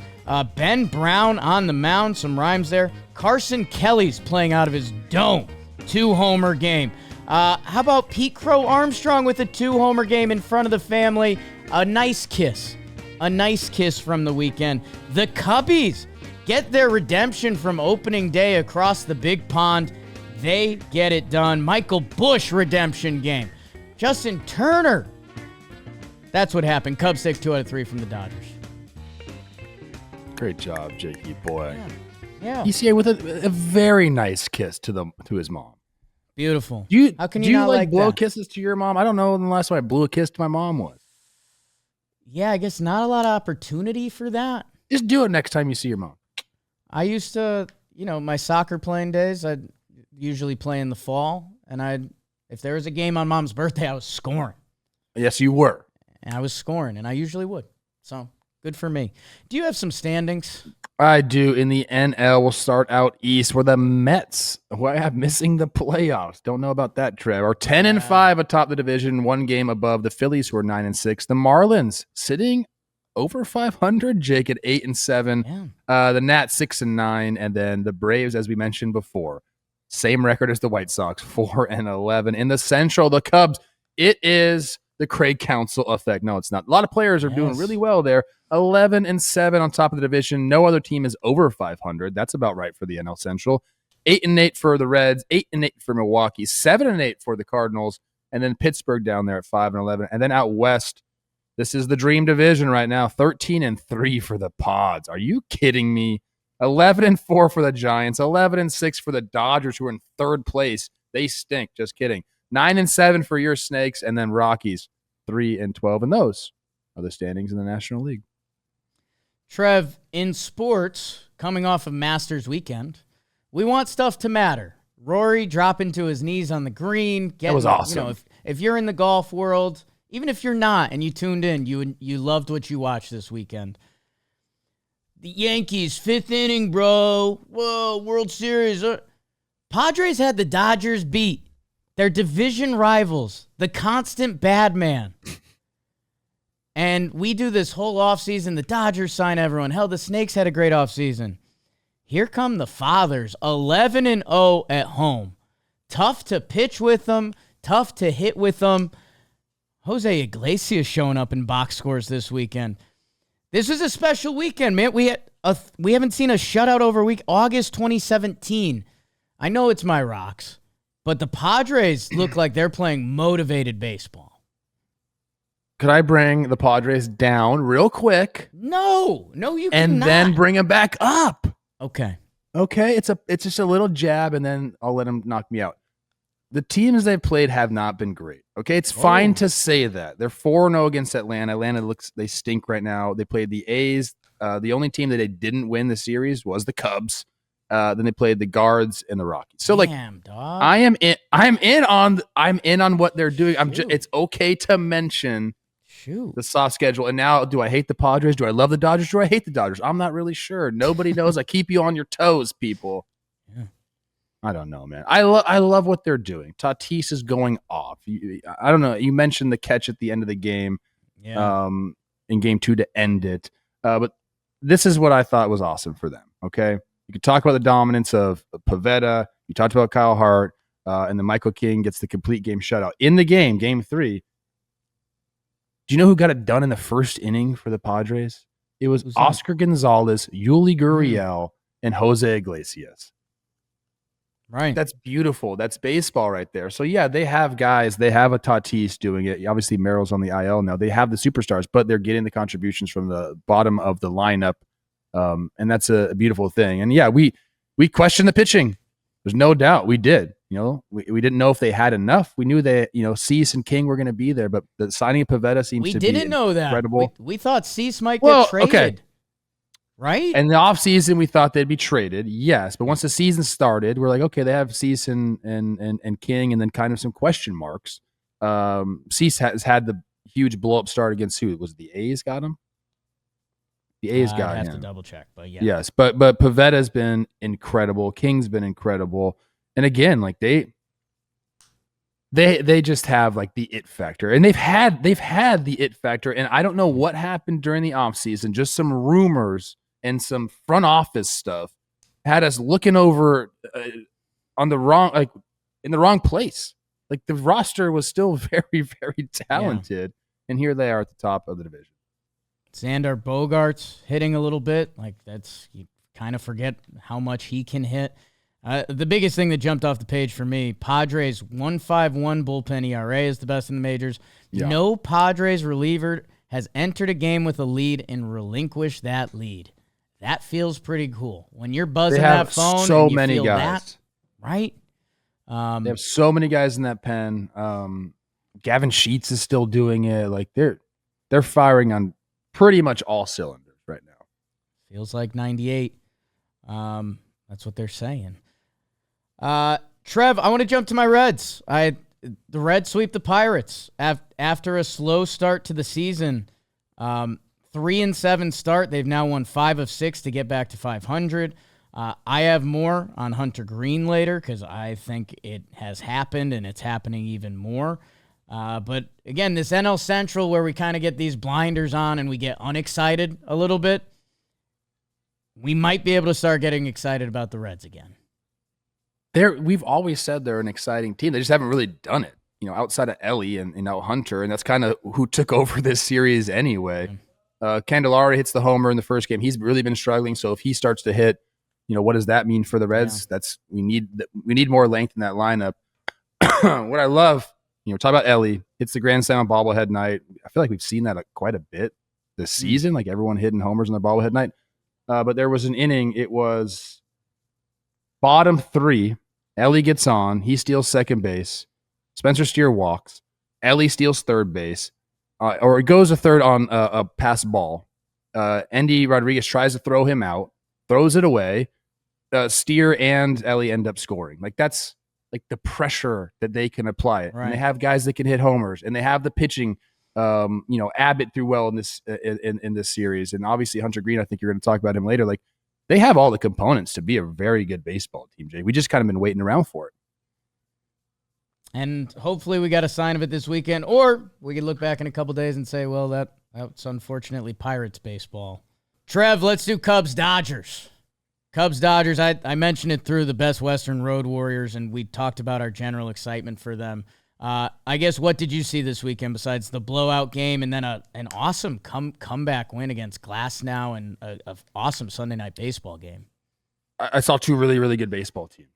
Ben Brown on the mound. Some rhymes there. Carson Kelly's playing out of his dome. 2-homer game. How about Pete Crow Armstrong with a 2-homer game in front of the family? A nice kiss. A nice kiss from the weekend. The Cubbies get their redemption from opening day across the big pond. They get it done. Michael Busch redemption game. Justin Turner. That's what happened. Cubs take 2 out of 3 from the Dodgers. Great job, Jakey boy. Yeah. ECA with a very nice kiss to his mom. Beautiful. How can you not like blow kisses to your mom? I don't know when the last time I blew a kiss to my mom was. Yeah, I guess not a lot of opportunity for that. Just do it next time you see your mom. I used to, my soccer playing days, I'd usually play in the fall, and if there was a game on Mom's birthday, I was scoring. Yes, you were. And I was scoring, and I usually would. So, good for me. Do you have some standings? I do. In the NL, we'll start out east where the Mets, who I have missing the playoffs. Don't know about that, Trev. Are 10-5 atop the division, 1 game above the Phillies, who are 9-6. The Marlins sitting over 500, Jake, at 8-7. Yeah. The Nats 6-9, and then the Braves, as we mentioned before, same record as the White Sox, 4-11. In the Central, the Cubs, it is the Craig Counsell effect. No, it's not. A lot of players are doing really well there. 11-7 on top of the division. No other team is over 500. That's about right for the NL Central. 8-8 for the Reds. 8-8 for Milwaukee. 7-8 for the Cardinals. And then Pittsburgh down there at 5-11. And then out west, this is the dream division right now. 13-3 for the Pods. Are you kidding me? 11-4 for the Giants. 11-6 for the Dodgers, who are in third place. They stink. Just kidding. 9-7 for your Snakes. And then Rockies 3-12. And those are the standings in the National League. Trev, in sports, coming off of Masters weekend, we want stuff to matter. Rory dropping to his knees on the green. That was awesome. If you're in the golf world, even if you're not and you tuned in, you loved what you watched this weekend. The Yankees, 5th inning, bro. Whoa, World Series. Padres had the Dodgers beat. They're division rivals. The constant bad man. And we do this whole offseason. The Dodgers sign everyone. Hell, the Snakes had a great offseason. Here come the Fathers, 11-0 at home. Tough to pitch with them. Tough to hit with them. Jose Iglesias showing up in box scores this weekend. This was a special weekend, man. We haven't seen a shutout over August 2017. I know it's my Rocks, but the Padres look like they're playing motivated baseball. Could I bring the Padres down real quick? No, you cannot. And then bring them back up. Okay. It's just a little jab, and then I'll let them knock me out. The teams they've played have not been great. Okay, it's fine to say that. They're 4-0 against Atlanta. Atlanta they stink right now. They played the A's. The only team that they didn't win the series was the Cubs. Then they played the Guards and the Rockies. So damn, dog. I'm in on what they're doing. It's okay to mention the soft schedule. And now, do I hate the Padres? Do I love the Dodgers? Do I hate the Dodgers? I'm not really sure. Nobody knows. I keep you on your toes, people. Yeah. I don't know, man. I love what they're doing. Tatis is going off. I don't know. You mentioned the catch at the end of the game, in Game 2 to end it. But this is what I thought was awesome for them. Okay, you could talk about the dominance of Pavetta. You talked about Kyle Hart, and then Michael King gets the complete game shutout. In the game 3, do you know who got it done in the first inning for the Padres? It was Oscar Gonzalez, Yuli Gurriel, and Jose Iglesias. Right. That's beautiful. That's baseball right there. So, yeah, they have guys. They have a Tatis doing it. Obviously, Merrill's on the IL now. They have the superstars, but they're getting the contributions from the bottom of the lineup, and that's a beautiful thing. And, yeah, we questioned the pitching. There's no doubt we did. We didn't know if they had enough. We knew that, Cease and King were going to be there, but the signing of Pivetta seems to be incredible. We didn't know that. We thought Cease might get traded. Okay. Right? In the offseason, we thought they'd be traded, yes. But once the season started, we're like, okay, they have Cease and King, and then kind of some question marks. Cease has had the huge blow-up start against who? Was it the A's got him? The A's got him. I have to double-check, but yeah. Yes, but Pavetta's been incredible. King's been incredible. And again, like they just have like the it factor. And they've had the it factor, and I don't know what happened during the offseason, just some rumors and some front office stuff had us looking over on the wrong, like in the wrong place. Like the roster was still very, very talented, and here they are at the top of the division. Xander Bogaerts hitting a little bit, like you kind of forget how much he can hit. The biggest thing that jumped off the page for me, Padres 1.51 bullpen ERA is the best in the majors. Yeah. No Padres reliever has entered a game with a lead and relinquished that lead. That feels pretty cool. When you're buzzing that phone so and you many feel guys. That, right? They have so many guys in that pen. Gavin Sheets is still doing it. Like they're firing on pretty much all cylinders right now. Feels like 98. That's what they're saying. Trev, I want to jump to my Reds. The Reds sweep the Pirates after a slow start to the season. 3-7 start. They've now won 5 of 6 to get back to 500. I have more on Hunter Green later because I think it has happened and it's happening even more. But again, this NL Central where we kind of get these blinders on and we get unexcited a little bit, we might be able to start getting excited about the Reds again. We've always said they're an exciting team. They just haven't really done it, outside of Ellie and now Hunter, and that's kind of who took over this series anyway. Candelario hits the homer in the first game. He's really been struggling, so if he starts to hit, what does that mean for the Reds? Yeah. We need more length in that lineup. What I love, talk about Ellie, hits the grand slam on bobblehead night. I feel like we've seen that quite a bit this season, like everyone hitting homers on their bobblehead night. But there was an inning, it was bottom 3. Ellie gets on. He steals second base. Spencer Steer walks. Ellie steals third base. Or it goes to third on a pass ball. Endy Rodriguez tries to throw him out. Throws it away. Steer and Ellie end up scoring. Like that's like the pressure that they can apply it. Right. And they have guys that can hit homers. And they have the pitching. Abbott threw well in this in this series. And obviously Hunter Green, I think you're going to talk about him later. Like, they have all the components to be a very good baseball team, Jay. We just kind of been waiting around for it. And hopefully we got a sign of it this weekend, or we can look back in a couple days and say, well, that's unfortunately Pirates baseball. Trev, let's do Cubs-Dodgers. Cubs-Dodgers, I mentioned it through the Best Western Road Warriors, and we talked about our general excitement for them. I guess what did you see this weekend besides the blowout game and then an awesome comeback win against Clase now and an awesome Sunday night baseball game? I saw 2 really, really good baseball teams.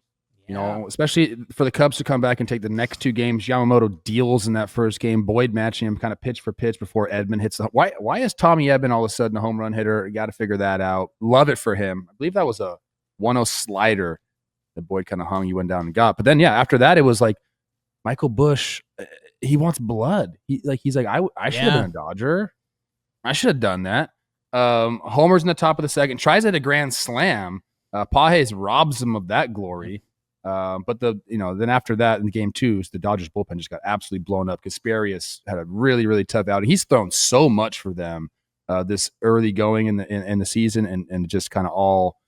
Yeah. Especially for the Cubs to come back and take the next 2 games. Yamamoto deals in that first game. Boyd matching him kind of pitch for pitch before Edman hits the. Why is Tommy Edman all of a sudden a home run hitter? You got to figure that out. Love it for him. I believe that was a 1-0 slider that Boyd kind of hung. He went down and got. But then after that it was like, Michael Busch, he wants blood. He's like, I should have been a Dodger. I should have done that. Homer's in the top of the second, tries it a grand slam. Pages robs him of that glory. But then after that in game 2, the Dodgers bullpen just got absolutely blown up. Kasperius had a really, really tough outing. He's thrown so much for them this early going in the season, and just kind of all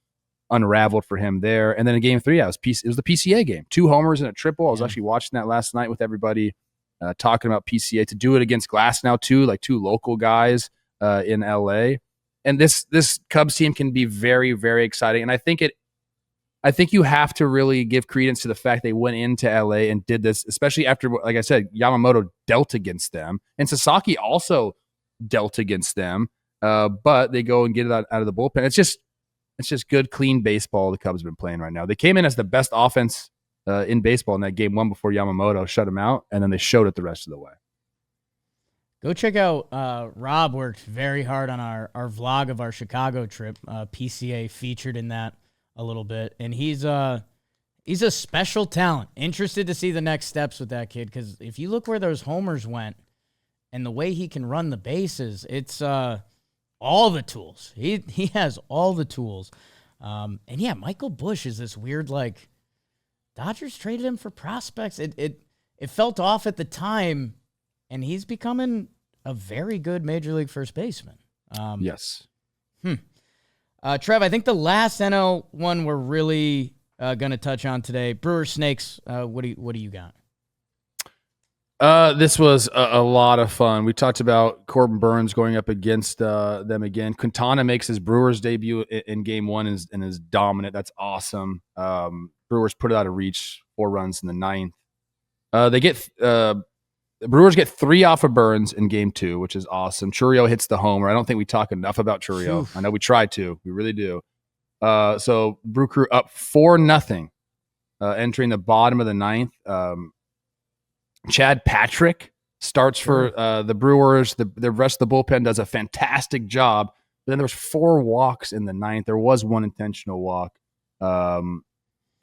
unraveled for him there. And then in game 3, it was the PCA game. 2 homers and a triple. I was actually watching that last night with everybody, talking about PCA, to do it against Glass now too, like 2 local guys in LA. And this Cubs team can be very, very exciting. And I think I think you have to really give credence to the fact they went into LA and did this, especially after, like I said, Yamamoto dealt against them, and Sasaki also dealt against them. But they go and get it out of the bullpen. It's just good, clean baseball the Cubs have been playing right now. They came in as the best offense in baseball in that game one before Yamamoto shut them out, and then they showed it the rest of the way. Go check out Rob worked very hard on our vlog of our Chicago trip. PCA featured in that a little bit, and he's a special talent. Interested to see the next steps with that kid, because if you look where those homers went and the way he can run the bases, it's all the tools. He has all the tools. And yeah, Michael Busch is this weird, like, Dodgers traded him for prospects. It felt off at the time, and he's becoming a very good major league first baseman. Yes. Trev, I think the last NL one we're really going to touch on today, Brewers Snakes. What do you got? This was a lot of fun. We talked about Corbin Burns going up against them again. Quintana makes his Brewers debut in game one and is dominant. That's awesome. Brewers put it out of reach, 4 runs in the 9th. The Brewers get 3 off of Burns in game 2, which is awesome. Chourio hits the homer. I don't think we talk enough about Chourio. Oof. I know we try to. We really do. So Brew Crew up 4-0, entering the bottom of the 9th. Chad Patrick starts for the Brewers. The rest of the bullpen does a fantastic job. But then there was 4 walks in the 9th. There was 1 intentional walk.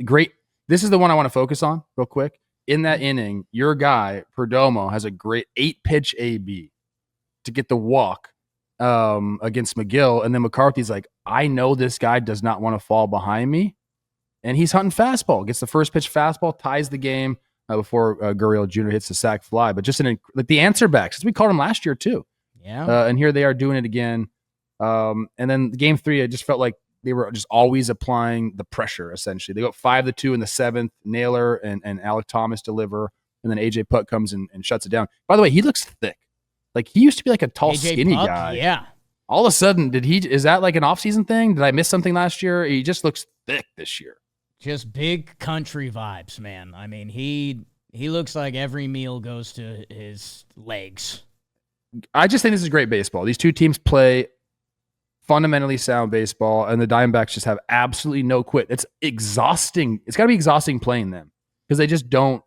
Great. This is the one I want to focus on real quick. In that inning, your guy, Perdomo, has a great 8-pitch AB to get the walk against McGill. And then McCarthy's like, I know this guy does not want to fall behind me. And he's hunting fastball. Gets the first pitch fastball, ties the game before Gurriel Jr. hits the sac fly. But just like the answer backs, as we called him last year too. Yeah. And here they are doing it again. And then game 3, I just felt like they were just always applying the pressure, essentially. They go 5-2 in the 7th. Naylor and Alec Thomas deliver, and then A.J. Puck comes and shuts it down. By the way, he looks thick. Like, he used to be like a tall, AJ skinny Puck, guy. Yeah. All of a sudden, is that like an off-season thing? Did I miss something last year? He just looks thick this year. Just big country vibes, man. I mean, he looks like every meal goes to his legs. I just think this is great baseball. These two teams play fundamentally sound baseball, and the Diamondbacks just have absolutely no quit. It's exhausting. It's got to be exhausting playing them because they don't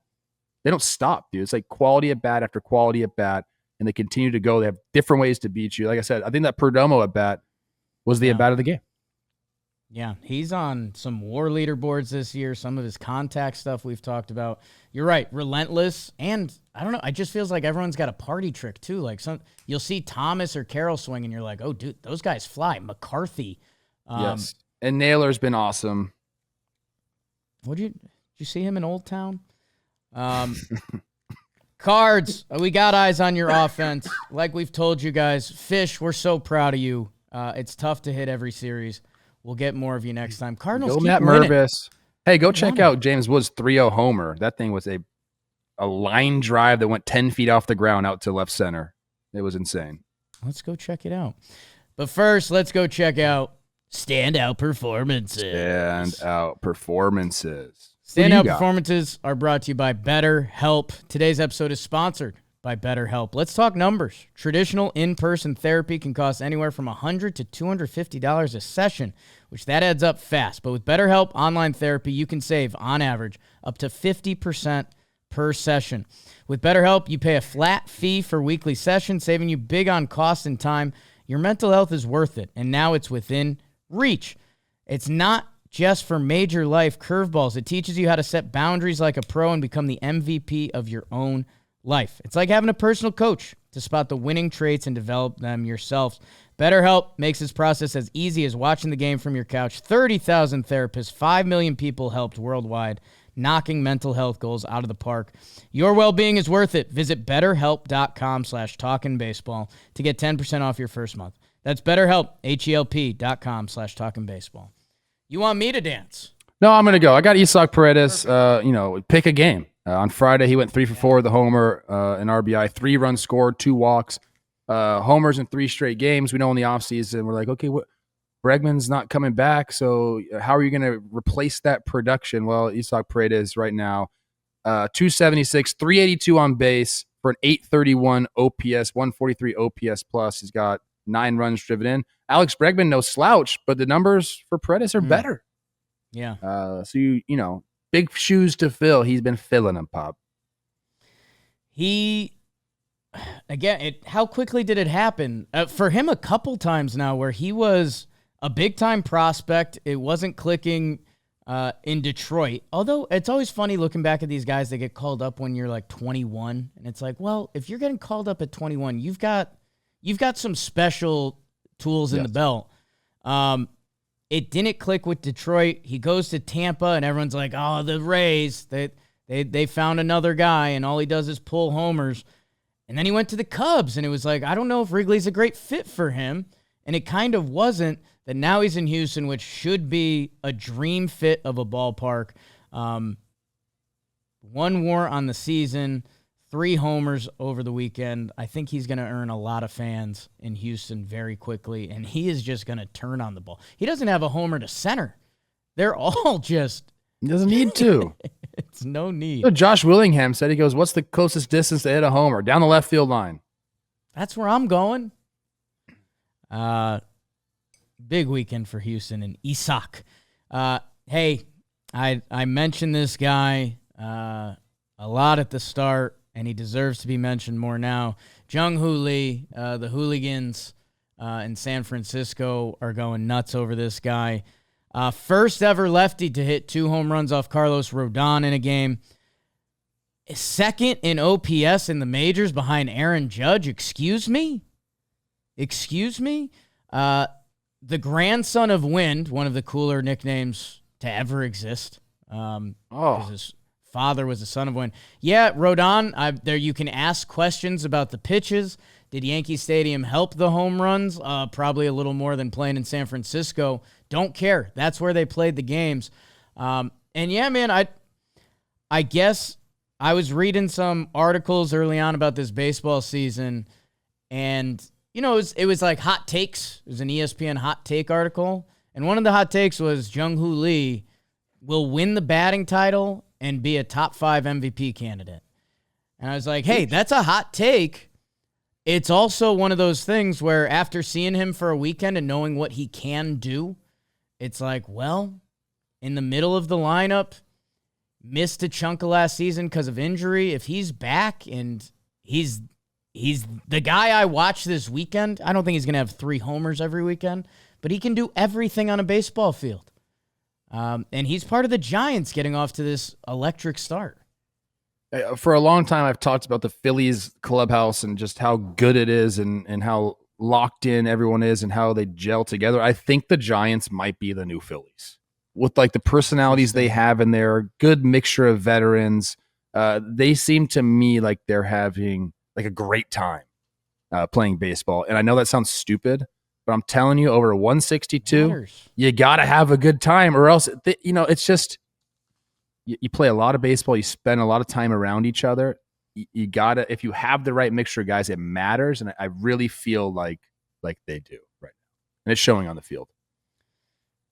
stop, dude. It's like quality at bat after quality at bat, and they continue to go. They have different ways to beat you. Like I said, I think that Perdomo at bat was the at bat of the game. Yeah, he's on some WAR leaderboards this year. Some of his contact stuff we've talked about. You're right, relentless, and I don't know. It just feels like everyone's got a party trick too. Like you'll see Thomas or Carroll swing, and you're like, oh, dude, those guys fly. McCarthy, yes, and Naylor's been awesome. Did you see him in Old Town? Cards, we got eyes on your offense. Like we've told you guys, Fish, we're so proud of you. It's tough to hit every series. We'll get more of you next time. Cardinals go keep Matt winning. Mervis. Hey, go check out James Wood's 3-0 homer. That thing was a line drive that went 10 feet off the ground out to left center. It was insane. Let's go check it out. But first, let's go check out Standout Performances. Standout Performances. Standout Performances are brought to you by BetterHelp. Today's episode is sponsored by BetterHelp. Let's talk numbers. Traditional in-person therapy can cost anywhere from $100 to $250 a session, which that adds up fast. But with BetterHelp Online Therapy, you can save, on average, up to 50% per session. With BetterHelp, you pay a flat fee for weekly sessions, saving you big on cost and time. Your mental health is worth it, and now it's within reach. It's not just for major life curveballs. It teaches you how to set boundaries like a pro and become the MVP of your own life. It's like having a personal coach to spot the winning traits and develop them yourself. BetterHelp makes this process as easy as watching the game from your couch. 30,000 therapists, 5 million people helped worldwide, knocking mental health goals out of the park. Your well-being is worth it. Visit BetterHelp.com/TalkinBaseball to get 10% off your first month. That's BetterHelp, HELP.com/TalkinBaseball. You want me to dance? No, I'm going to go. I got Isak Paredes, pick a game. On Friday, he went 3 for 4 with the homer, an RBI, 3 runs scored, 2 walks, homers in 3 straight games. We know in the offseason, we're like, okay, we're Bregman's not coming back, so how are you going to replace that production? Well, Isaac Paredes right now, 276, 382 on base for an 831 OPS, 143 OPS plus. He's got 9 runs driven in. Alex Bregman, no slouch, but the numbers for Paredes are better. Yeah. So you know, big shoes to fill. He's been filling them, Pop. How quickly did it happen? For him, a couple times now where he was a big-time prospect. It wasn't clicking in Detroit. Although it's always funny looking back at these guys that get called up when you're like 21. And it's like, well, if you're getting called up at 21, you've got some special tools in the belt. It didn't click with Detroit. He goes to Tampa, and everyone's like, oh, the Rays, they found another guy, and all he does is pull homers. And then he went to the Cubs, and it was like, I don't know if Wrigley's a great fit for him. And it kind of wasn't. That now he's in Houston, which should be a dream fit of a ballpark. 1 WAR on the season, 3 homers over the weekend. I think he's going to earn a lot of fans in Houston very quickly, and he is just going to turn on the ball. He doesn't have a homer to center. They're all just... He doesn't need to. It's no need. So Josh Willingham said, he goes, what's the closest distance to hit a homer? Down the left field line. That's where I'm going. Big weekend for Houston and Isak. Hey, I mentioned this guy a lot at the start, and he deserves to be mentioned more now. Jung Hoo Lee, the hooligans in San Francisco are going nuts over this guy. First ever lefty to hit 2 home runs off Carlos Rodon in a game. Second in OPS in the majors behind Aaron Judge. Excuse me? The grandson of Wind, one of the cooler nicknames to ever exist. Because his father was the son of Wind. Yeah, Rodon, there you can ask questions about the pitches. Did Yankee Stadium help the home runs? Probably a little more than playing in San Francisco. Don't care. That's where they played the games. And yeah, man, I guess I was reading some articles early on about this baseball season, and you know, it was like hot takes. It was an ESPN hot take article. And one of the hot takes was Jung Hoo Lee will win the batting title and be a top 5 MVP candidate. And I was like, hey, that's a hot take. It's also one of those things where after seeing him for a weekend and knowing what he can do, it's like, well, in the middle of the lineup, missed a chunk of last season because of injury. If he's back and he's the guy I watch this weekend. I don't think he's going to have 3 homers every weekend, but he can do everything on a baseball field. And he's part of the Giants getting off to this electric start. For a long time, I've talked about the Phillies clubhouse and just how good it is and how locked in everyone is and how they gel together. I think the Giants might be the new Phillies with like the personalities they have in there, good mixture of veterans. They seem to me like they're having like a great time playing baseball. And I know that sounds stupid, but I'm telling you, over 162, you got to have a good time or else, it's just, you play a lot of baseball. You spend a lot of time around each other. You got to, if you have the right mixture of guys, it matters. And I really feel like they do right now. And it's showing on the field.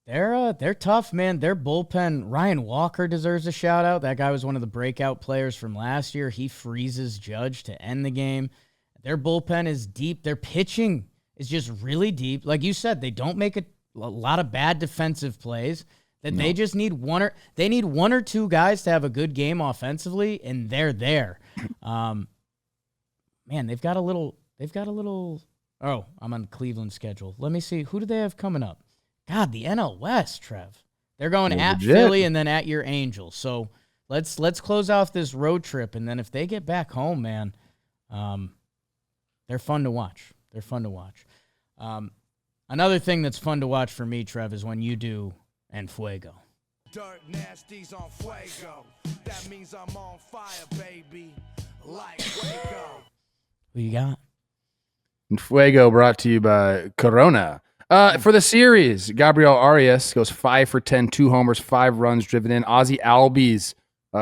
They're tough, man. Their bullpen, Ryan Walker deserves a shout out. That guy was one of the breakout players from last year. He freezes Judge to end the game. Their bullpen is deep. Their pitching is just really deep. Like you said, they don't make a lot of bad defensive plays. They just need one or two guys to have a good game offensively, and they're there. Man, they've got a little. Oh, I'm on Cleveland's schedule. Let me see. Who do they have coming up? God, the NL West, Trev. They're going at legit. Philly and then at your Angels. So let's close off this road trip, and then if they get back home, man, they're fun to watch. Another thing that's fun to watch for me, Trev, is when you do and Fuego. Dirt nasties on Fuego. That means I'm on fire, baby. Like Fuego. Who you got? And Fuego brought to you by Corona. For the series, Gabriel Arias goes 5 for 10, 2 homers, 5 runs driven in. Ozzie Albies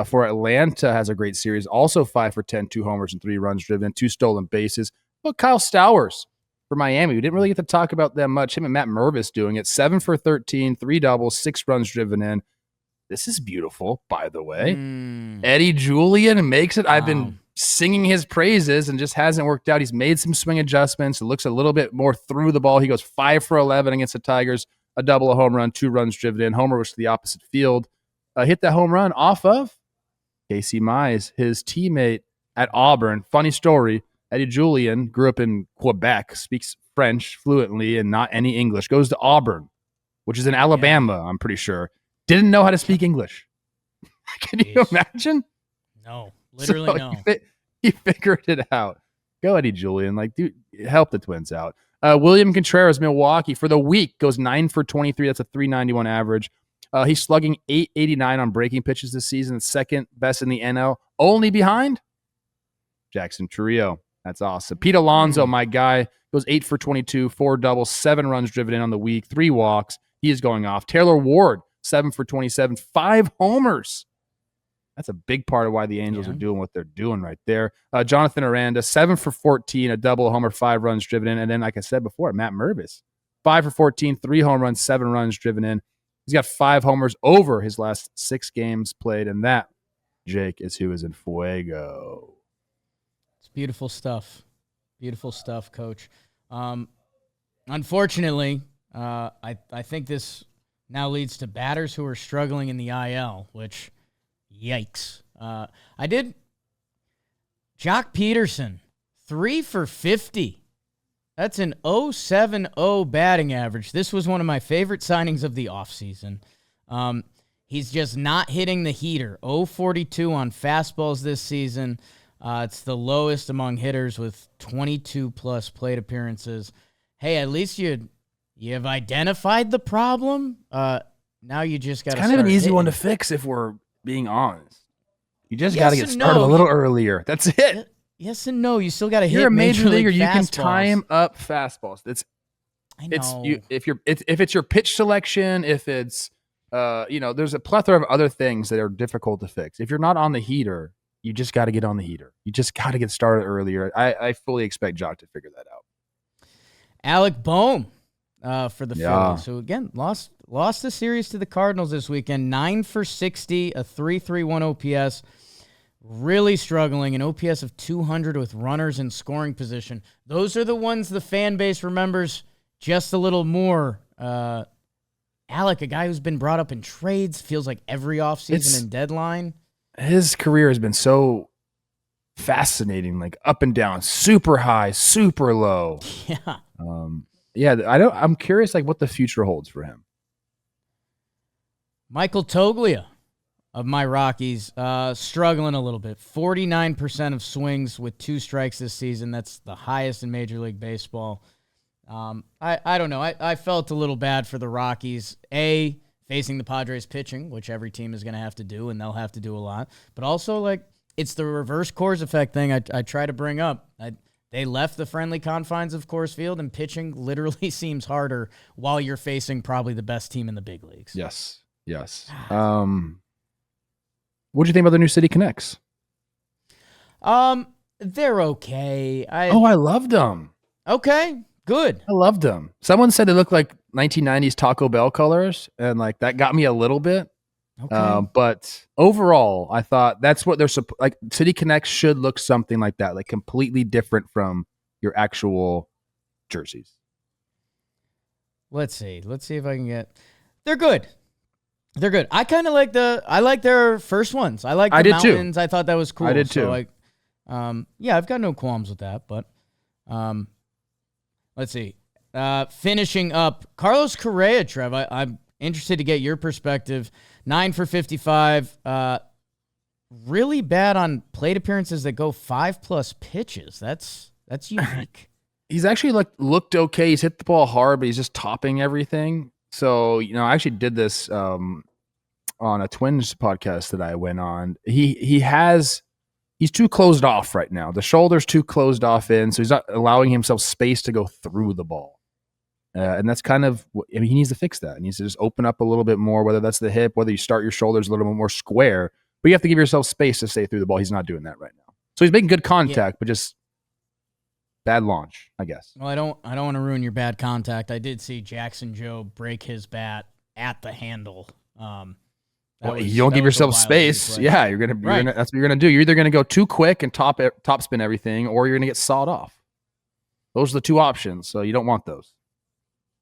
for Atlanta has a great series, also 5 for 10, 2 homers and 3 runs driven in, 2 stolen bases. But Kyle Stowers for Miami. We didn't really get to talk about them much. Him and Matt Mervis doing it. 7 for 13, 3 doubles, 6 runs driven in. This is beautiful, by the way. Eddie Julian makes it. I've been singing his praises and just hasn't worked out. He's made some swing adjustments. It looks a little bit more through the ball. He goes 5 for 11 against the Tigers, a double, a home run, 2 runs driven in. Homer was to the opposite field. Hit that home run off of Casey Mize, his teammate at Auburn. Funny story. Eddie Julian grew up in Quebec, speaks French fluently and not any English, goes to Auburn, which is in Alabama, I'm pretty sure. Didn't know how to speak English. Can you imagine? No, literally no. He figured it out. Go Eddie Julian. Like, dude, help the Twins out. William Contreras, Milwaukee, for the week, goes 9 for 23. That's a 391 average. He's slugging 889 on breaking pitches this season, second best in the NL, only behind Jackson Chourio. That's awesome. Pete Alonso, my guy, goes 8 for 22, 4 doubles, 7 runs driven in on the week, 3 walks. He is going off. Taylor Ward, 7 for 27, 5 homers. That's a big part of why the Angels are doing what they're doing right there. Jonathan Aranda, 7 for 14, a double, a homer, 5 runs driven in. And then, like I said before, Matt Mervis, 5 for 14, 3 home runs, 7 runs driven in. He's got 5 homers over his last 6 games played. And that, Jake, is who is in Fuego. It's beautiful stuff. Beautiful stuff, Coach. Unfortunately, I think this now leads to batters who are struggling in the IL, which, yikes. Jock Peterson, 3 for 50. That's an .070 batting average. This was one of my favorite signings of the offseason. He's just not hitting the heater. .042 on fastballs this season. It's the lowest among hitters with 22-plus plate appearances. Hey, at least you've identified the problem. Now you just got to. It's kind of an easy one to fix if we're being honest. You just got to get started a little earlier. That's it. Yes and no. You still got to hit. You're a major leaguer. You can fastballs. time up fastballs. I know. If it's your pitch selection, if it's there's a plethora of other things that are difficult to fix. If you're not on the heater, you just got to get on the heater. You just got to get started earlier. I fully expect Jock to figure that out. Alec Bohm for the Phillies. So again, lost the series to the Cardinals this weekend. 9 for 60, a 3.31 OPS. Really struggling, an OPS of 200 with runners in scoring position. Those are the ones the fan base remembers just a little more. Alec, a guy who's been brought up in trades, feels like every offseason and deadline. His career has been so fascinating, like up and down, super high, super low. Yeah. I'm curious like what the future holds for him. Michael Toglia of my Rockies, struggling a little bit. 49% of swings with 2 strikes this season. That's the highest in Major League Baseball. I don't know. I felt a little bad for the Rockies. Facing the Padres pitching, which every team is going to have to do, and they'll have to do a lot. But also, like, it's the reverse Coors effect thing I try to bring up. They left the friendly confines of Coors Field, and pitching literally seems harder while you're facing probably the best team in the big leagues. Yes. What do you think about the new City Connects? They're okay. I loved them. Okay, good. I loved them. Someone said they looked like 1990s Taco Bell colors, and like that got me a little bit. Okay. But overall, I thought that's what they're like. City Connects should look something like that, like completely different from your actual jerseys. Let's see if I can get. They're good. They're good. I kind of like their first ones. I like the mountains. Too. I thought that was cool. I did too. So like, I've got no qualms with that. But, let's see. Finishing up, Carlos Correa, Trev. I'm interested to get your perspective. 9 for 55. Really bad on plate appearances that go 5+ pitches. That's unique. He's actually looked okay. He's hit the ball hard, but he's just topping everything. So, I actually did this on a Twins podcast that I went on. He's too closed off right now. The shoulder's too closed off in, so he's not allowing himself space to go through the ball. And that's kind of, he needs to fix that. He needs to just open up a little bit more, whether that's the hip, whether you start your shoulders a little bit more square. But you have to give yourself space to stay through the ball. He's not doing that right now. So he's making good contact, but just bad launch, I guess. Well, I don't want to ruin your bad contact. I did see Jackson Joe break his bat at the handle. You don't give yourself space. Yeah, that's what you're gonna do. You're either gonna go too quick and top spin everything, or you're gonna get sawed off. Those are the two options. So you don't want those.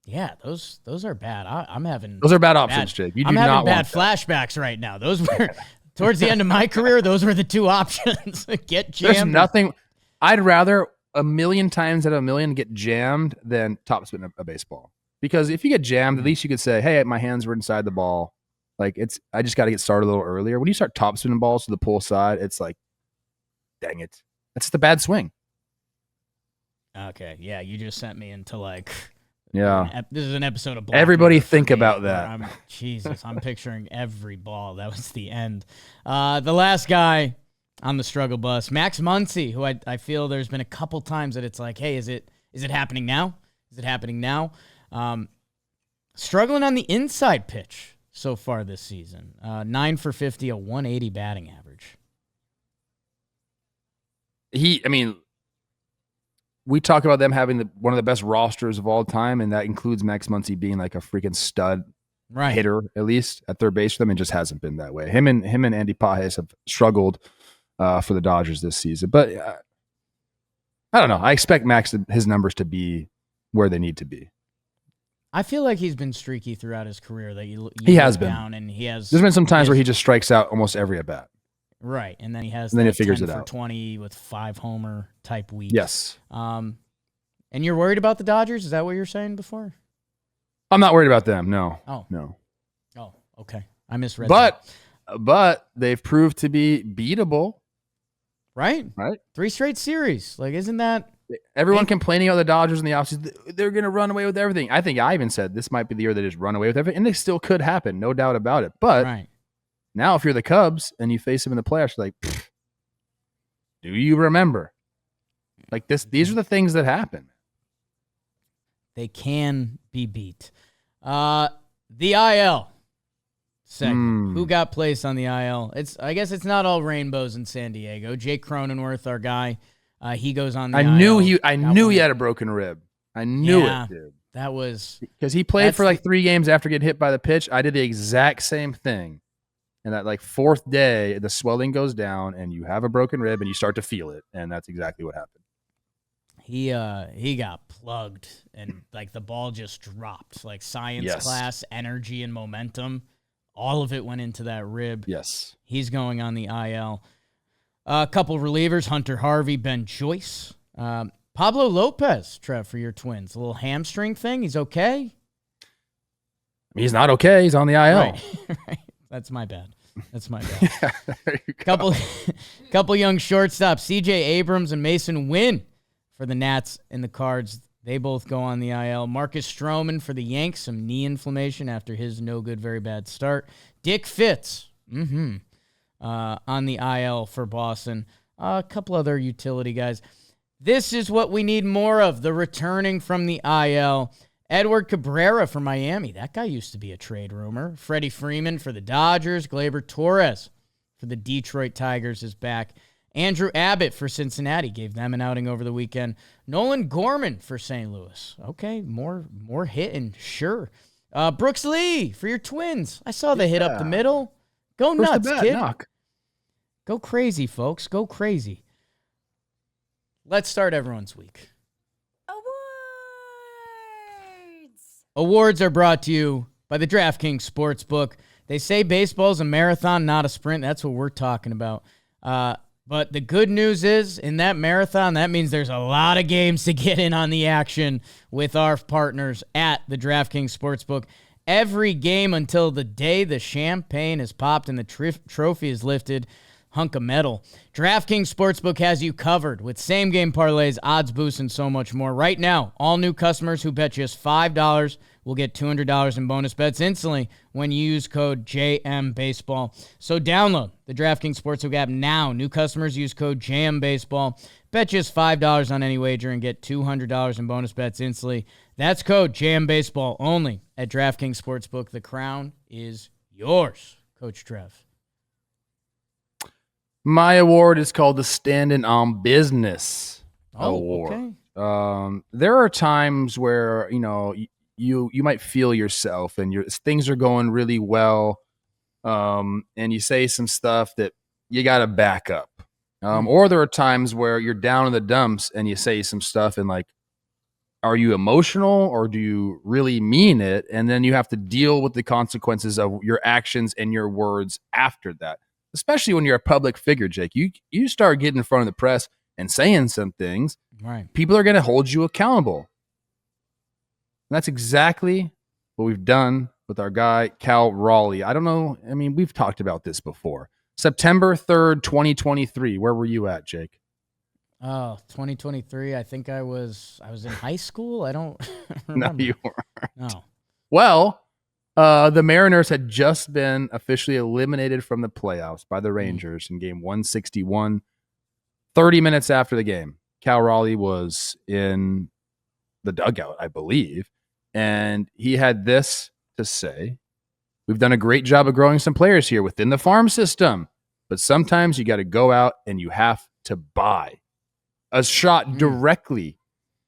Yeah, those are bad. I'm having those are bad options, Jake. I'm having bad flashbacks right now. Those were towards the end of my career. Those were the two options. Get jammed. There's nothing. I'd rather a million times out of a million get jammed than top spin a baseball. Because if you get jammed, at least you could say, "Hey, my hands were inside the ball." Like I just got to get started a little earlier. When you start top spinning balls to the pull side, it's like, dang it, that's the bad swing. Okay, yeah, you just sent me into like. Yeah. This is an episode of Black Everybody Mirror think about that. Jesus, I'm picturing every ball. That was the end. The last guy on the struggle bus, Max Muncy, who I feel there's been a couple times that it's like, hey, is it happening now? Is it happening now? Struggling on the inside pitch so far this season. 9 for 50, a 180 batting average. We talk about them having one of the best rosters of all time, and that includes Max Muncy being like a freaking stud hitter, at least at third base for them. It just hasn't been that way. Him and Andy Pages have struggled for the Dodgers this season. But I don't know. I expect his numbers to be where they need to be. I feel like he's been streaky throughout his career. That he has been. Down and he has. There's been some times where he just strikes out almost every at bat. Right, and then he has. And then he figures 10 it for out. 20 with 5 homer type weeks. Yes. And you're worried about the Dodgers? Is that what you were saying before? I'm not worried about them. No. Oh. No. Oh, okay. I misread. But they've proved to be beatable. Right. 3 straight series. Like, isn't that? Everyone complaining about the Dodgers in the offseason, they're going to run away with everything. I think I even said this might be the year they just run away with everything, and they still could happen, no doubt about it. But now if you're the Cubs and you face them in the playoffs, you're like, do you remember? Like these are the things that happen. They can be beat. The IL segment. Who got placed on the IL? I guess it's not all rainbows in San Diego. Jake Cronenworth, our guy, he goes on the IL. I knew he had a broken rib. I knew it, dude. That was because he played for like 3 games after getting hit by the pitch. I did the exact same thing. And that like 4th day, the swelling goes down and you have a broken rib and you start to feel it. And that's exactly what happened. He got plugged and like the ball just dropped. Like science class, energy and momentum. All of it went into that rib. Yes. He's going on the IL. A couple relievers, Hunter Harvey, Ben Joyce. Pablo Lopez, Trev, for your Twins. A little hamstring thing. He's okay? He's not okay. He's on the IL. Right. That's my bad. Yeah, there you go. Couple young shortstops, C.J. Abrams and Mason Wynn for the Nats and the Cards. They both go on the IL. Marcus Stroman for the Yanks, some knee inflammation after his no good, very bad start. Dick Fitz on the IL for Boston. A couple other utility guys. This is what we need more of, the returning from the IL. Edward Cabrera for Miami. That guy used to be a trade rumor. Freddie Freeman for the Dodgers. Gleyber Torres for the Detroit Tigers is back. Andrew Abbott for Cincinnati. Gave them an outing over the weekend. Nolan Gorman for St. Louis. Okay, more hitting, sure. Brooks Lee for your Twins. I saw the hit up the middle. Go nuts, kid. Go crazy, folks. Go crazy. Let's start everyone's week. Awards are brought to you by the DraftKings Sportsbook. They say baseball's a marathon, not a sprint. That's what we're talking about. But the good news is, in that marathon, that means there's a lot of games to get in on the action with our partners at the DraftKings Sportsbook. Every game until the day the champagne is popped and the trophy is lifted. Hunk of metal. DraftKings Sportsbook has you covered with same-game parlays, odds boosts, and so much more. Right now, all new customers who bet just $5 will get $200 in bonus bets instantly when you use code JMBaseball. So download the DraftKings Sportsbook app now. New customers use code JMBaseball. Bet just $5 on any wager and get $200 in bonus bets instantly. That's code JMBaseball only at DraftKings Sportsbook. The crown is yours, Coach Trev. My award is called the Standing on Business Award. Okay. There are times where, you might feel yourself and things are going really well. And you say some stuff that you got to back up. Or there are times where you're down in the dumps and you say some stuff and like, are you emotional or do you really mean it? And then you have to deal with the consequences of your actions and your words after that. Especially when you're a public figure, Jake. You start getting in front of the press and saying some things, Right. people are going to hold you accountable. And that's exactly what we've done with our guy, Cal Raleigh. I don't know. I mean, we've talked about this before. September 3rd, 2023. Where were you at, Jake? Oh, 2023. I think I was in high school. I don't No, remember. you weren't. No. Well, the Mariners had just been officially eliminated from the playoffs by the Rangers in game 161. 30 minutes after the game, Cal Raleigh was in the dugout, I believe, and he had this to say: "We've done a great job of growing some players here within the farm system, but sometimes you got to go out and you have to buy." A shot directly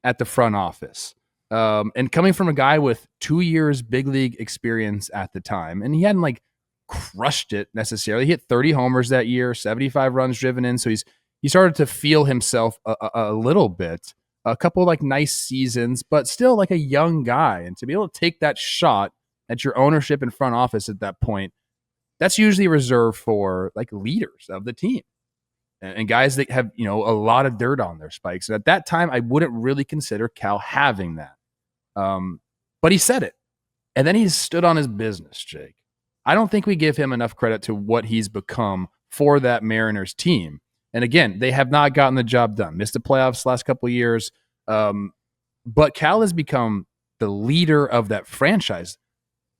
at the front office. And coming from a guy with 2 years big league experience at the time, and he hadn't like crushed it necessarily. He hit 30 homers that year, 75 runs driven in. So he started to feel himself a little bit. A couple of like nice seasons, but still like a young guy. And to be able to take that shot at your ownership and front office at that point, that's usually reserved for like leaders of the team. And guys that have, a lot of dirt on their spikes. And at that time, I wouldn't really consider Cal having that. But he said it. And then he stood on his business, Jake. I don't think we give him enough credit to what he's become for that Mariners team. And again, they have not gotten the job done. Missed the playoffs last couple of years. But Cal has become the leader of that franchise.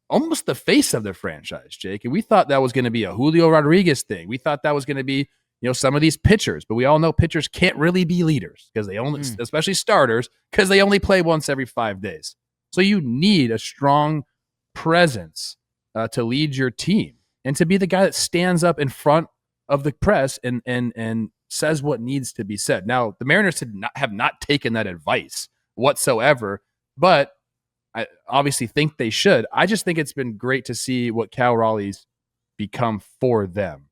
Almost the face of the franchise, Jake. And we thought that was going to be a Julio Rodriguez thing. We thought that was going to be some of these pitchers, but we all know pitchers can't really be leaders because they only, especially starters, because they only play once every 5 days. So you need a strong presence to lead your team and to be the guy that stands up in front of the press and says what needs to be said. Now, the Mariners have not taken that advice whatsoever, but I obviously think they should. I just think it's been great to see what Cal Raleigh's become for them.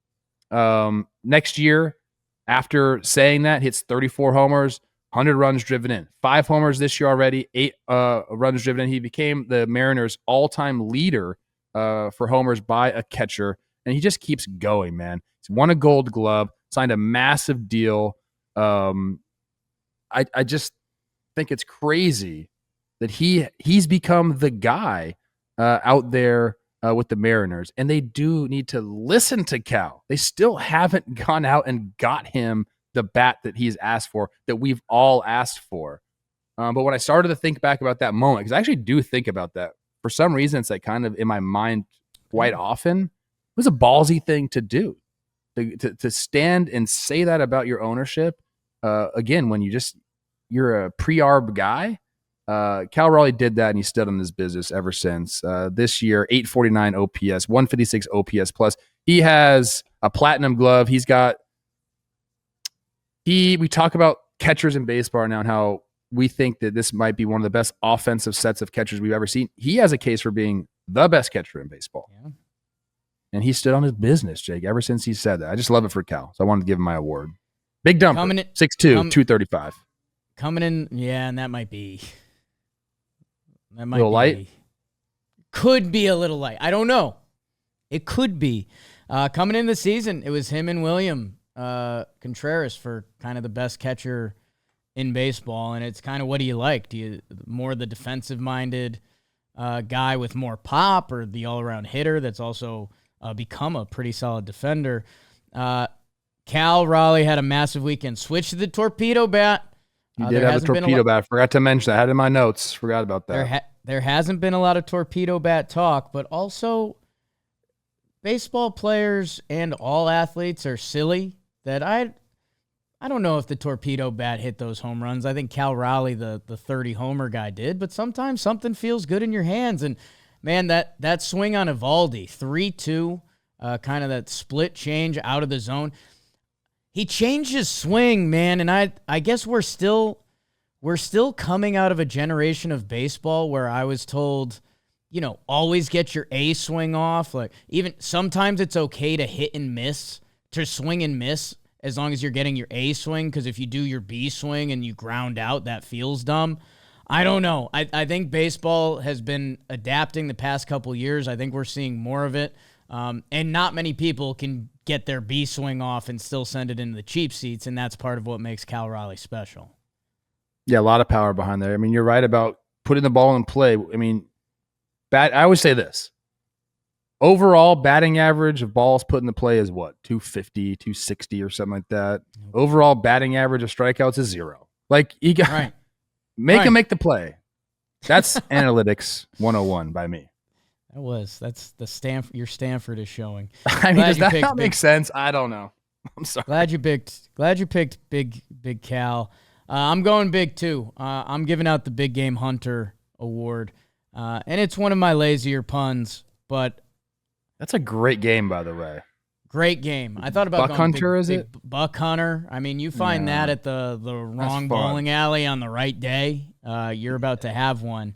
Next year, after saying that, hits 34 homers, 100 runs driven in. 5 homers this year already, 8 runs driven in. He became the Mariners' all-time leader for homers by a catcher, and he just keeps going, man. He's won a Gold Glove, signed a massive deal. I just think it's crazy that he's become the guy out there with the Mariners, and they do need to listen to Cal. They still haven't gone out and got him the bat that he's asked for, that we've all asked for. But when I started to think back about that moment, because I actually do think about that, for some reason, it's like kind of in my mind quite often. It was a ballsy thing to do, to stand and say that about your ownership. Again, when you're a pre-arb guy. Cal Raleigh did that, and he stood on his business ever since. This year, 849 OPS, 156 OPS plus. He has a platinum glove. We talk about catchers in baseball now and how we think that this might be one of the best offensive sets of catchers we've ever seen. He has a case for being the best catcher in baseball. Yeah. And he stood on his business, Jake, ever since he said that. I just love it for Cal, so I wanted to give him my award. Big dumper, 6'2", 235. Coming in, yeah, and that might be... That might a little light? Could be a little light. I don't know. It could be. Coming in the season, it was him and William Contreras for kind of the best catcher in baseball. And it's kind of, what do you like? Do you more the defensive-minded guy with more pop, or the all-around hitter that's also become a pretty solid defender? Cal Raleigh had a massive weekend. Switched to the torpedo bat. You did have a torpedo bat. Forgot to mention that. I had it in my notes. Forgot about that. There hasn't been a lot of torpedo bat talk, but also baseball players and all athletes are silly that I don't know if the torpedo bat hit those home runs. I think Cal Raleigh, the 30 homer guy, did, but sometimes something feels good in your hands. And man, that swing on Evaldi, 3-2, kind of that split change out of the zone. He changed his swing, man, and I guess we're still we're still coming out of a generation of baseball where I was told, always get your A swing off. Like, even sometimes it's okay to hit and miss, to swing and miss, as long as you're getting your A swing, because if you do your B swing and you ground out, that feels dumb. I don't know. I think baseball has been adapting the past couple years. I think we're seeing more of it. And not many people can get their B swing off and still send it into the cheap seats, and that's part of what makes Cal Raleigh special. Yeah, a lot of power behind there. I mean, you're right about putting the ball in play. I mean, I always say this. Overall batting average of balls put in the play is what? 250, 260 or something like that. Overall batting average of strikeouts is 0. Like, you got Right. Make him make the play. That's analytics 101 by me. That's the your Stanford is showing. I mean, does that not make sense? I don't know. I'm sorry. Glad you picked Big Cal. I'm going big too. I'm giving out the Big Game Hunter award. And it's one of my lazier puns, but that's a great game, by the way. Great game. I thought about Buck Hunter, is it? Buck Hunter. I mean, you find that at the wrong bowling alley on the right day. You're about to have one.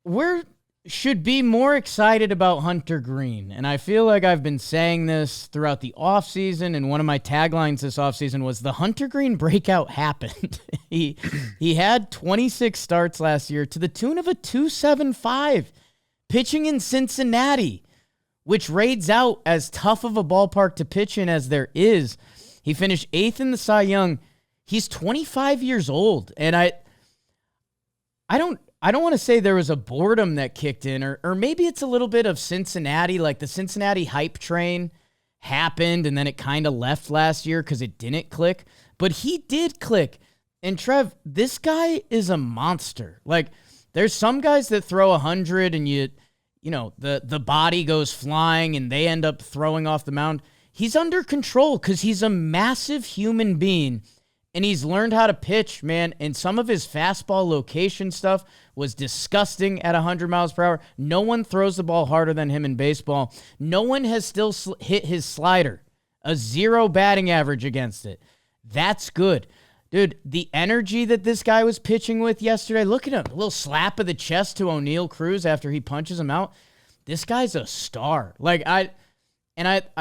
We should be more excited about Hunter Green. And I feel like I've been saying this throughout the offseason, and one of my taglines this offseason was the Hunter Green breakout happened. He had 26 starts last year to the tune of a 2.75, pitching in Cincinnati, which raids out as tough of a ballpark to pitch in as there is. He finished 8th in the Cy Young. He's 25 years old, and I don't want to say there was a boredom that kicked in, or maybe it's a little bit of Cincinnati, like the Cincinnati hype train happened and then it kind of left last year because it didn't click, but he did click. And Trev, this guy is a monster. Like, there's some guys that throw 100 and the body goes flying and they end up throwing off the mound. He's under control because he's a massive human being and he's learned how to pitch, man. And some of his fastball location stuff was disgusting at 100 miles per hour. No one throws the ball harder than him in baseball. No one has still hit his slider. A 0 batting average against it. That's good. Dude, the energy that this guy was pitching with yesterday, look at him. A little slap of the chest to O'Neal Cruz after he punches him out. This guy's a star. I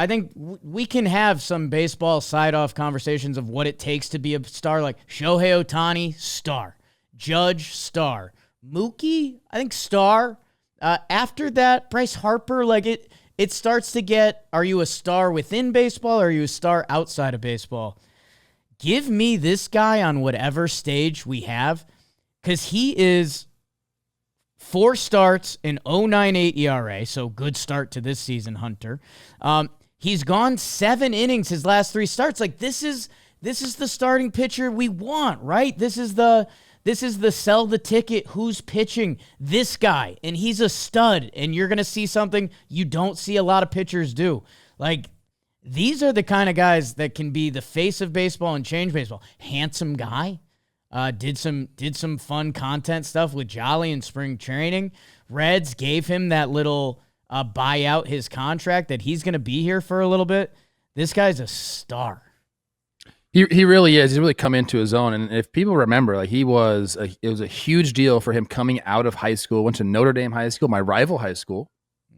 think we can have some baseball side-off conversations of what it takes to be a star. Like Shohei Ohtani, star. Judge, star. Mookie, I think star. After that, Bryce Harper, it starts to get, are you a star within baseball or are you a star outside of baseball? Give me this guy on whatever stage we have, because he is 4 starts, an 0.98 ERA, so good start to this season, Hunter. He's gone 7 innings his last 3 starts. Like, this is the starting pitcher we want, right? This is the sell the ticket, who's pitching, this guy, and he's a stud, and you're going to see something you don't see a lot of pitchers do. Like, these are the kind of guys that can be the face of baseball and change baseball. Handsome guy. Did some fun content stuff with Jolly in spring training. Reds gave him that little buy out his contract that he's going to be here for a little bit. This guy's a star. He really is. He's really come into his own. And if people remember, it was a huge deal for him coming out of high school. Went to Notre Dame High School, my rival high school,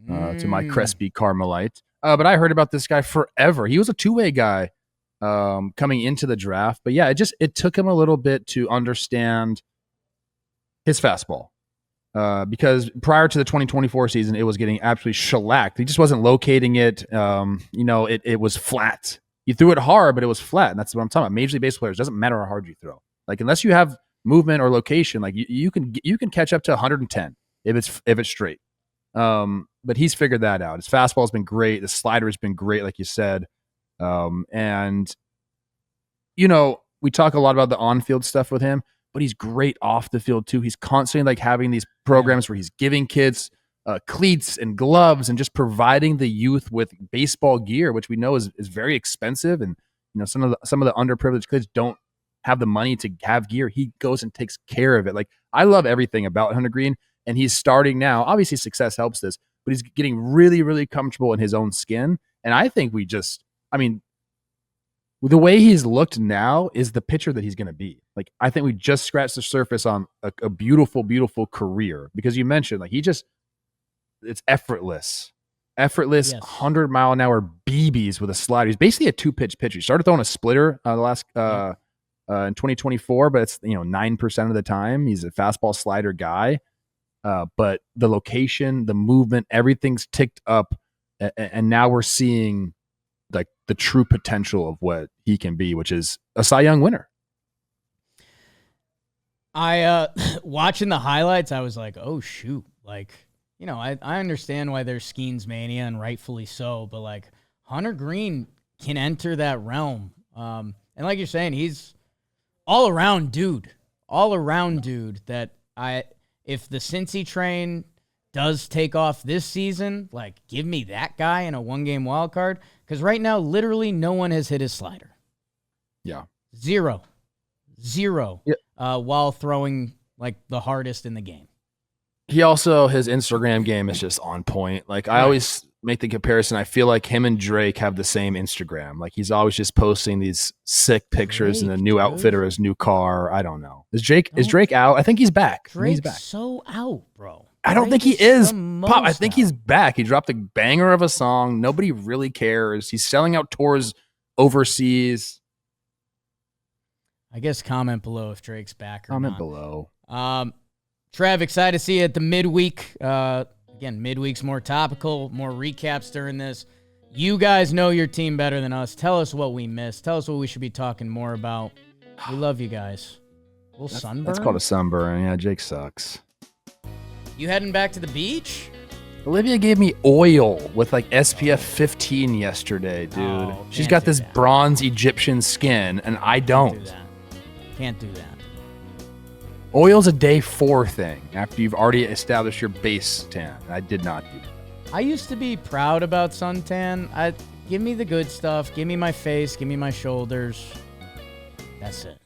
to my Crespi Carmelite. But I heard about this guy forever. He was a two-way guy coming into the draft. But yeah, it took him a little bit to understand his fastball. Because prior to the 2024 season, it was getting absolutely shellacked. He just wasn't locating it. It was flat. You threw it hard, but it was flat. And that's what I'm talking about. Major League Baseball players, doesn't matter how hard you throw. Like, unless you have movement or location, like you can catch up to 110 if it's straight. But he's figured that out. His fastball has been great. The slider has been great, like you said. And we talk a lot about the on-field stuff with him, but he's great off the field too. He's constantly having these programs where he's giving kids cleats and gloves and just providing the youth with baseball gear, which we know is very expensive. And some of the underprivileged kids don't have the money to have gear. He goes and takes care of it. Like, I love everything about Hunter Green, and he's starting now. Obviously, success helps this, but he's getting really, really comfortable in his own skin. And I think the way he's looked now is the pitcher that he's going to be. Like, I think we just scratched the surface on a beautiful, beautiful career, because you mentioned like it's effortless, yes. 100-mile-an-hour BBs with a slider. He's basically a 2-pitch pitcher. He started throwing a splitter in 2024, but it's 9% of the time he's a fastball slider guy. But the location, the movement, everything's ticked up, and now we're seeing like the true potential of what he can be, which is a Cy Young winner. I watching the highlights, I was like, oh shoot. Like, I understand why there's Skeens mania, and rightfully so, but like Hunter Green can enter that realm. And like you're saying, he's all around dude that if the Cincy train does take off this season, like, give me that guy in a 1-game wild card. Because right now, literally no one has hit his slider. Yeah. Zero. Yeah. While throwing, like, the hardest in the game. He also, his Instagram game is just on point. Like, I always make the comparison. I feel like him and Drake have the same Instagram. Like, he's always just posting these sick pictures in a new outfit or his new car. I don't know. Is Drake out? I think he's back. Drake's so out, bro. I don't think he is. Pop, I think he's back. He dropped a banger of a song. Nobody really cares. He's selling out tours overseas. I guess comment below if Drake's back or not. Comment below. Trev, excited to see you at the midweek. Again, midweek's more topical, more recaps during this. You guys know your team better than us. Tell us what we missed. Tell us what we should be talking more about. We love you guys. A little sunburn? That's called a sunburn. Yeah, Jake sucks. You heading back to the beach? Olivia gave me oil with like SPF 15 yesterday, dude. Oh, she's got this bronze Egyptian skin, and I don't. Can't do that. Oil's a day 4 thing after you've already established your base tan. I did not do that. I used to be proud about suntan. Give me the good stuff. Give me my face. Give me my shoulders. That's it.